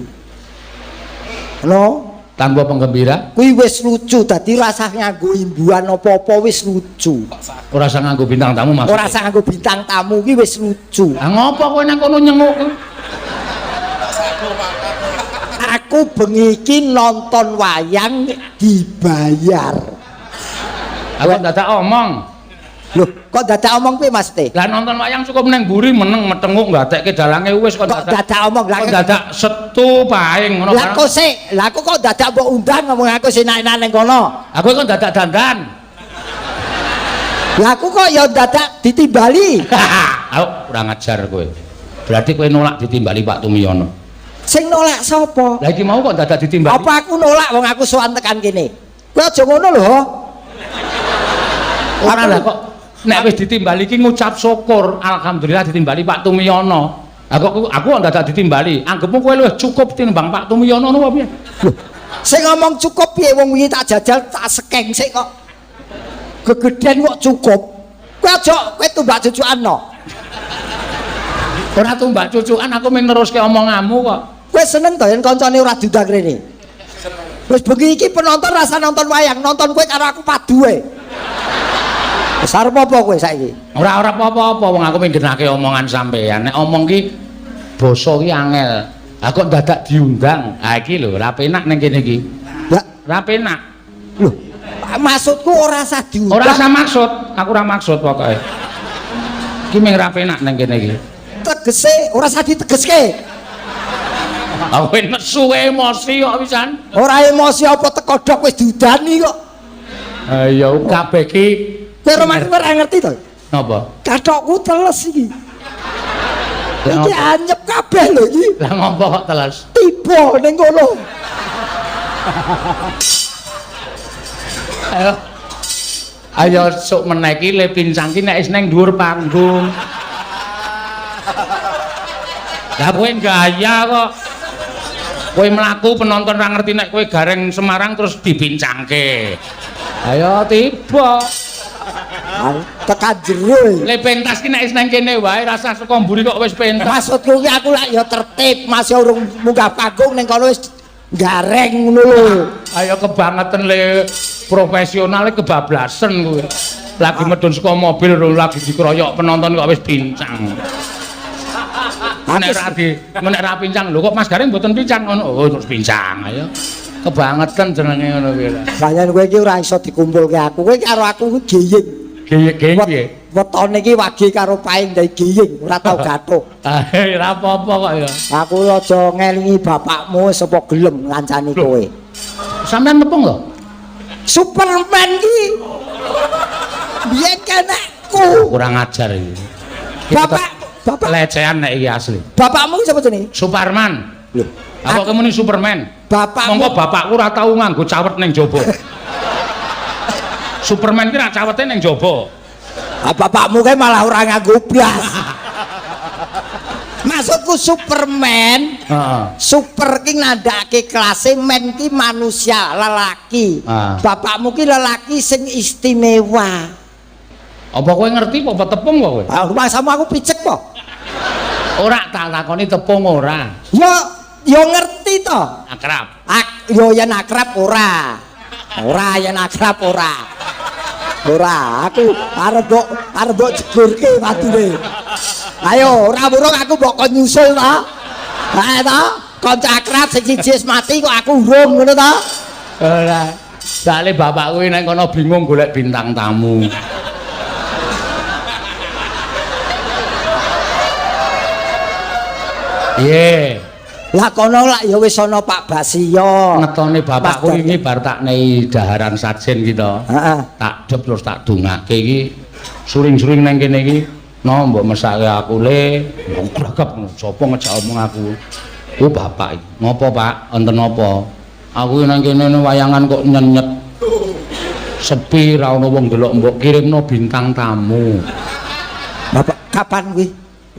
No, Tanpa penggembira kuwi wis lucu dadi rasah nganggo imbuhan apa-apa wis lucu. ora usah nganggo bintang tamu Mas. Ora usah nganggo bintang tamu ki wis lucu. Lah ngopo kowe nang kono nyenguk? Aku bengi iki nonton wayang dibayar. Aku dadak omong. Loh, kok dadak omong piye Mas Teh? Lah nonton wayang cukup neng buri meneng metenguk gatekke dalange wis kok Kok dadak omong kok dadak setu paing ngono. Lah kok sik, lah aku kok dadak mbok undang ngomong aku sinak-enak ning kono. Aku kok dadak dandan. Lah aku kok ya dadak ditimbali. Aku kurang ajar kowe. Berarti kowe nolak ditimbali Pak Tumiyono. Sing nolak sapa? Lah iki mau kok dadak ditimbali. Apa aku nolak wong aku sowan tekan kene? Kowe aja ngono lho. Ora lah kok nek wis ditimbali iki ngucap syukur, alhamdulillah ditimbali Pak Tumiyono. Aku kok dadak ditimbali. Anggepmu kowe luwih cukup tinimbang Pak Tumiyono ngono piye? Loh, sing ngomong cukup piye wong wingi tak jajal tak sekeng sik kok. Gegeden kok cukup. Kowe aja kowe tumbak cucukan no. Ora tumbak cucukan aku mung neruske omonganmu kok. Kowe seneng to yen kancane ora diundang rene. Wis bengi iki penonton rasa nonton wayang, nonton kowe karo aku padu ae. Wis arep apa kowe saiki? Ora apa-apa wong aku minggenake omongan sampean. Nek omong ki basa ki angel. Ha kok dadak diundang. Ha iki lho, ra penak ning kene iki. Lah, Ra penak. lho, maksudku ora usah diundang. Ora usah maksud, aku ora maksud pokoke. Iki ming ra penak ning kene iki. Tegese ora usah ditegeske. Aku nesu emosi kok pisan. Ora emosi apa teko dok wis diudani kok. Ha ya kabeh ki Kowe ora ngerti to? napa? Kathokku teles iki. Lah Iki ngopo? anyep kabeh lho iki. Lah ngopo kok teles? Tiba ning kono. Ayo. Ayo sok meneh iki le pincang ki nek wis ning dhuwur panggung. Lah kowe gaya kok. Kowe mlaku penonton ra ngerti nek kowe gareng Semarang terus dibincangke. Ayo tiba. Tekan jero. Le pentas ki nek wis nang kene wae rasa saka mburi kok wis pentas. Maksudku ki aku lak ya tertib, masih urung munggah panggung ning kono wis gareng ngono lho. Ayo kebangetan le profesional kebablasan kowe. Lagi medun saka mobil lagi dikeroyok penonton kok wis bincang. Nek ra pincang lho kok Mas Garing mboten pincang ngono. Oh terus pincang ayo. Kebangetan jenenge ngono kuwi. Banyak kowe iki ora iso dikumpulke aku. Kowe karo aku geyeng. Geyeng piye? Wetone iki wage karo paing ndai geyeng, ora tau gathuk. Ah, ora apa-apa kok ya. Aku aja ngelingi bapakmu sapa gelem ngancani kowe. Sampeyan nepung lho. Superman ki. Biyen kanakku. Kurang ajar iki. Bapak Lecehan nek iki asli. bapakmu sapa jenenge? Superman. Lho, Apa kamu nih Superman? bapakmu Monggo bapakku ora tau nganggo cawet ning jaba. Superman ki ra cawete ning jaba. bapakmu kae malah ora nganggo blas. Maksudku Superman, Heeh. super ki nandhake kelase men ki manusia lelaki. Ah. Bapakmu ki lelaki sing istimewa. Apa kowe ngerti apa tepung kok kowe? Ah, sama aku picek kok. Ora tak takoni tepung ora. Yo ngerti to. Akrab. Yo yen akrab ora. Ora yen akrab ora. Ora, aku arep mbok jegurke wadune. Ayo, ora burung aku mbok kon nyusul to. Ha to, kanca akrab sing siji wis mati kok aku urung ngono to. Ora. Soale bapak kuwi nek kono bingung golek bintang tamu. Iya. Lah kono lak ya wis ana Pak Basio. Ngetone bapakku Mas iki bar tak nehi daharan sajen kita. Heeh. Tak dep terus tak dongake iki. Suring-suring nang kene iki. No mbok mesake aku le, ngregep sapa ngejak omong aku. Oh bapak iki. Ngopo Pak? Wonten apa? Aku nang kene wayangan kok nyenyet. Sepi ra ono wong delok mbok kirimno bintang tamu. Bapak kapan kuwi?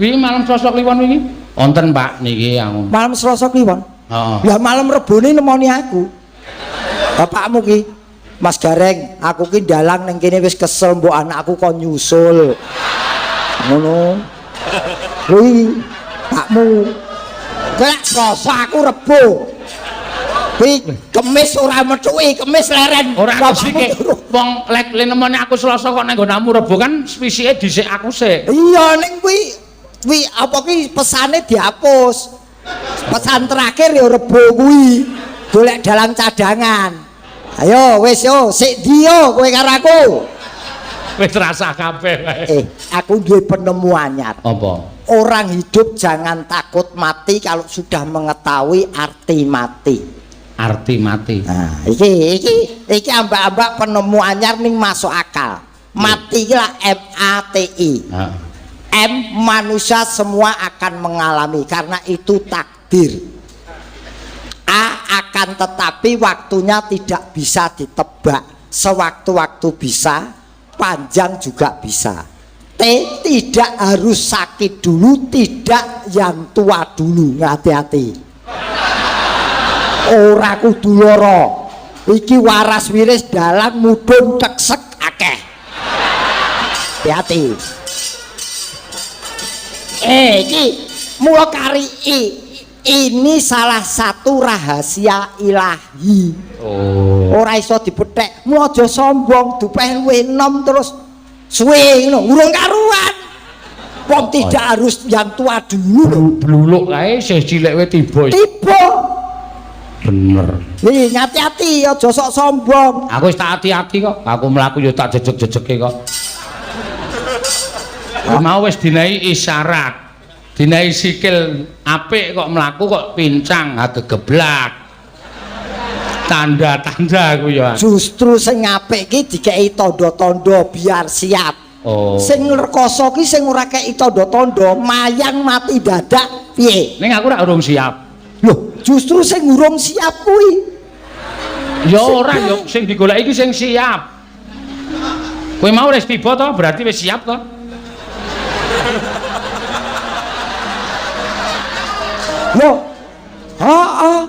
Wi malam Selasa kliwon iki. Wonten Pak niki aku. Malam Selasa kliwon. Heeh. Ya malam Rebone nemoni aku. Bapakmu ki Mas Gareng, aku ki dalang ning kene wis kesel mbok anakku kon nyusul. Ngono. Kuwi pakmu. Kelak Selasa aku Rebo. Kuwi Kemis ora metuki, Kemis leren. Ora sik. Wong lek nemoni aku Selasa kok nang nggonamu Rebo kan spisike dhisik aku sik. Iya ning kuwi apa ki pesane dihapus. Pesan terakhir ya Rebo kuwi. Golek dalang cadangan. Ayo wis yo sik ndi yo kowe karo aku. Wis rasa kabeh wae. Aku duwe penemu anyar. Apa? Orang hidup jangan takut mati kalau sudah mengetahui arti mati. Arti mati. Nah, iki ambak-ambak penemu anyar ning masuk akal. Mati iki lah MATI. Heeh. M manusia semua akan mengalami karena itu takdir. A akan tetapi waktunya tidak bisa ditebak. Sewaktu-waktu bisa, panjang juga bisa. T tidak harus sakit dulu, tidak yang tua dulu. Hati-hati. Ora kudu lara. Iki waras wiris dalang mudhun teksek akeh. Hati-hati. Iki mula kari ini salah satu rahasia ilahi. Oh. Ora iso dipethek. Mula aja sombong, dupeh luwih enom terus suwe ngono, urung karuan. Wong tidak harus yang tua dulu. Bluluk kae isih cilik wae tiba. Tiba. Bener. Nih, hati-hati aja sok sombong. Aku wis tak hati-hati kok. Aku mlaku yo tak jejeg-jejege kok. Mau wis dinehi isyarat. Dinehi sikil apik kok mlaku kok pincang, gegeblak. Tanda-tanda aku ya. Justru sing apik iki dikeki tanda-tanda biar siap. Oh. Sing ngrekoso ki sing ora kei tanda-tanda, mayang mati dadak piye? Ning aku ora urung siap. Loh, justru sing urung siap kuwi. Ya ora ya sing digoleki iki sing siap. Kowe mau wis tiba to, berarti wis siap to. Loh. Heeh.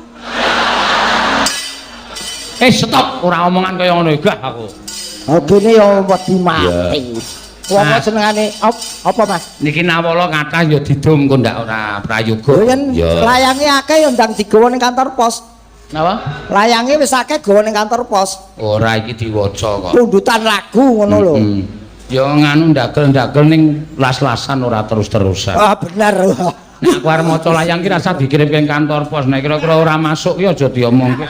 Stop, ora omongan kaya ngono gah aku. Ogene ya wedi mati. Wong senengane apa Mas? Niki nawala kathah ya didum kok ndak ora prayoga. Lho yen layange akeh ya ndang digawa ning kantor pos. Napa? Layange wis akeh gawa ning kantor pos. Ora iki diwaca kok. Pundutan lagu ngono lho. Ya nganu ndagel-ndagel ning las-lasan ora terus-terusan. Ah bener. Nek aku arep maca layang ki rasa dikirimke ning kantor pos. Nek kira-kira ora masuk ki aja diomongke.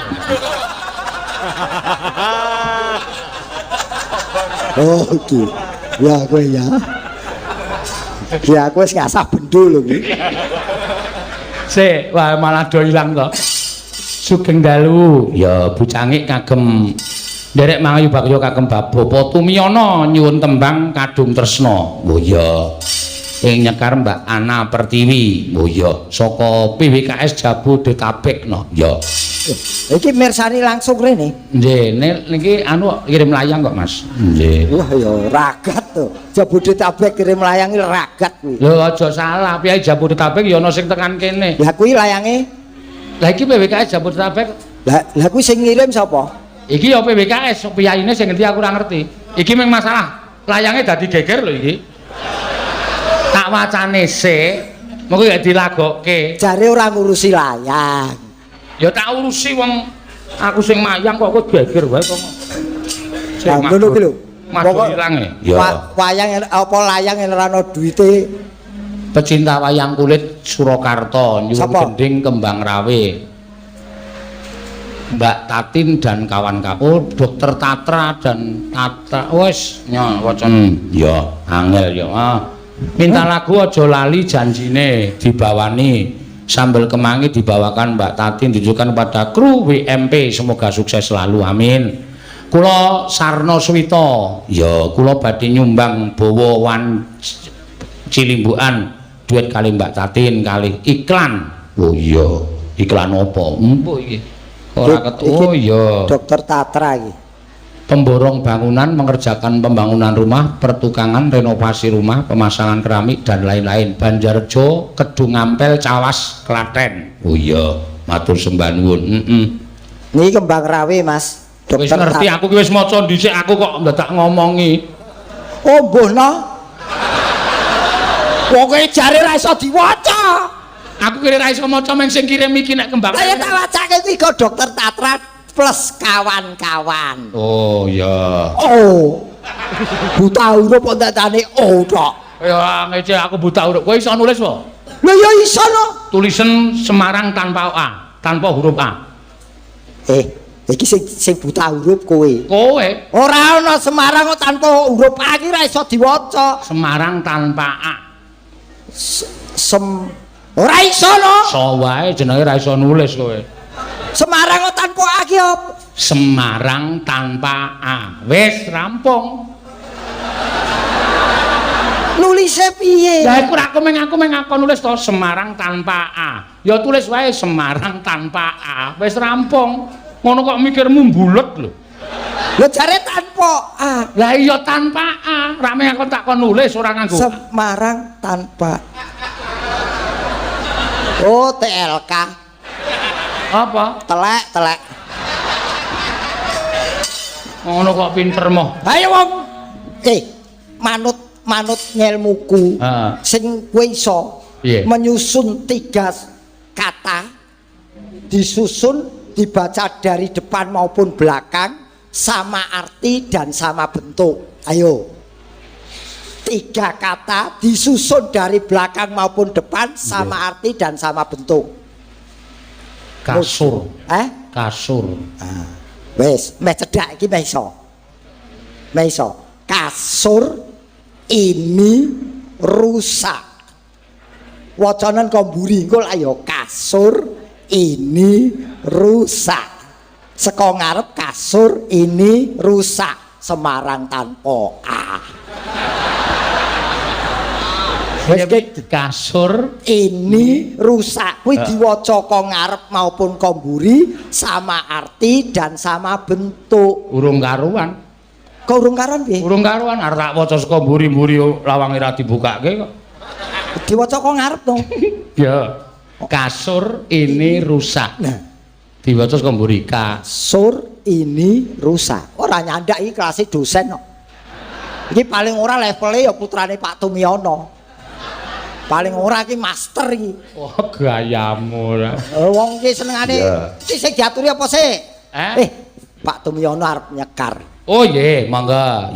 Oh iki. Ya kowe ya. Ya aku wis ngasah bendo lho iki. Sik, wah malah do ilang to. Sugeng dalu, ya bucangik kagem nderek mangayu bakya kagem Bapa Tumiyana nyuwun tembang kadung tresna. Oh ya. Ing nyekar Mbak Ana Pertiwi. Oh ya, saka PWKS Jabodetabek no. Ya. Iki mirsani langsung rene. Nggih, niki anu kirim layang kok, Mas. Nggih. Wah ya ragat to. Jabodetabek kirim layang iki ragat kuwi. Lho aja salah, piye Jabodetabek ya ana sing tekan kene. Lah kuwi layange. Lah iki PWKS Jabodetabek. Lah kuwi sing ngirim sapa? Iki ya PWKS, piyaine sing ngendi aku ora ngerti. Iki mung masalah layange dadi geger lho iki. Tak wacane sik, mengko gak dilagokke. Jare ora ngurusi layang. Ya tak urusi wong aku sing mayang kok geger wae kok. Lah ngono ki lho. Pokok ilange. Wayang apa layang yen ora ana duwite. Pecinta wayang kulit Surakarta nyuwun gending kembang rawe. Mbak Tatin dan kawan-kawan, Dokter Tatra dan Tatra wis nya wacane. Ya, angel ya. Minta lagu aja lali janjine dibawani Sambal kemangi dibawakan Mbak Tati ditujukan kepada kru WMP, semoga sukses selalu, amin. Kula Sarno Swito, ya kula badhe nyumbang bawa wan cilimbukan duet kali Mbak Tatin kali iklan. Oh iya, iklan apa? Empu iki. Ora ketu ya. Dokter Tatra iki. Pemborong bangunan mengerjakan pembangunan rumah, pertukangan, renovasi rumah, pemasangan keramik dan lain-lain. Banjarjo, Kedung Ampel, Cawas, Klaten. Oh iya, matur sembah nuwun. Niki kembang rawe, Mas. Wis ngerti aku ki wis maca dhisik, aku kok ndadak ngomongi. Oh, mbono. Pokoke jare ra iso diwaca. Aku kira ra iso maca meng sing kirim iki nek kembang. Lah ya tak wacake kuwi kok Dokter Tatra plus kawan-kawan. Oh iya. Oh. Buta huruf kok ndadane oh tok. Ya ngece aku buta huruf. Kowe iso nulis po? Lho ya iso no. Tulisan Semarang tanpa A, tanpa huruf A. Iki sing buta huruf kowe. Kowe Ora ana Semarang kok tanpa huruf A iki ra iso diwaca. Semarang tanpa A. Ora iso no. So wae jenenge ra iso nulis kowe. Semarang kok tanpa A ki apa? Semarang tanpa A. Wis rampung. Nulise piye? Lah iku aku meng nulis to Semarang tanpa A. Ya tulis wae Semarang tanpa A. Wis rampung. Ngono kok mikirmu mbulet lho. Lho jare tanpa A. Lah iya tanpa A. Rame aku tak kon nulis ora nganggo. Semarang tanpa. Oh, TLK. Apa? Telek. Ngono kok pinter moh. Ayo wong. Manut ngelmuku. Heeh. Sing kowe iso menyusun 3 kata disusun dibaca dari depan maupun belakang sama arti dan sama bentuk. Ayo. 3 kata disusun dari belakang maupun depan sama arti dan sama bentuk. Kasur. Kasur. Wes, meh cedhak iki meh iso. Kasur ini rusak. Wacanan kok mburi engko ayo kasur ini rusak. Saka ngarep kasur ini rusak. Semarang tanpa A. Kasur ini rusak. Kuwi diwaca kok ngarep maupun kok mburi sama arti dan sama bentuk. urung karuan. Kok urung karuan piye? Urung karuan arep tak waca saka mburi-mburi lawange ra dibukake kok. Diwaca kok ngarep dong. Ya. Kasur ini rusak. Nah, diwaca saka mburi kasur ini rusak. Ora nyandak iki kelas dosen kok. Iki paling ora levele ya putrane Pak Tumiono. Paling ora iki master iki. Wah, gayamu ora. Wong iki senengane iki sing diaturi apa sih? Pak Tumiono arep nyekar. Oh nggih, mangga.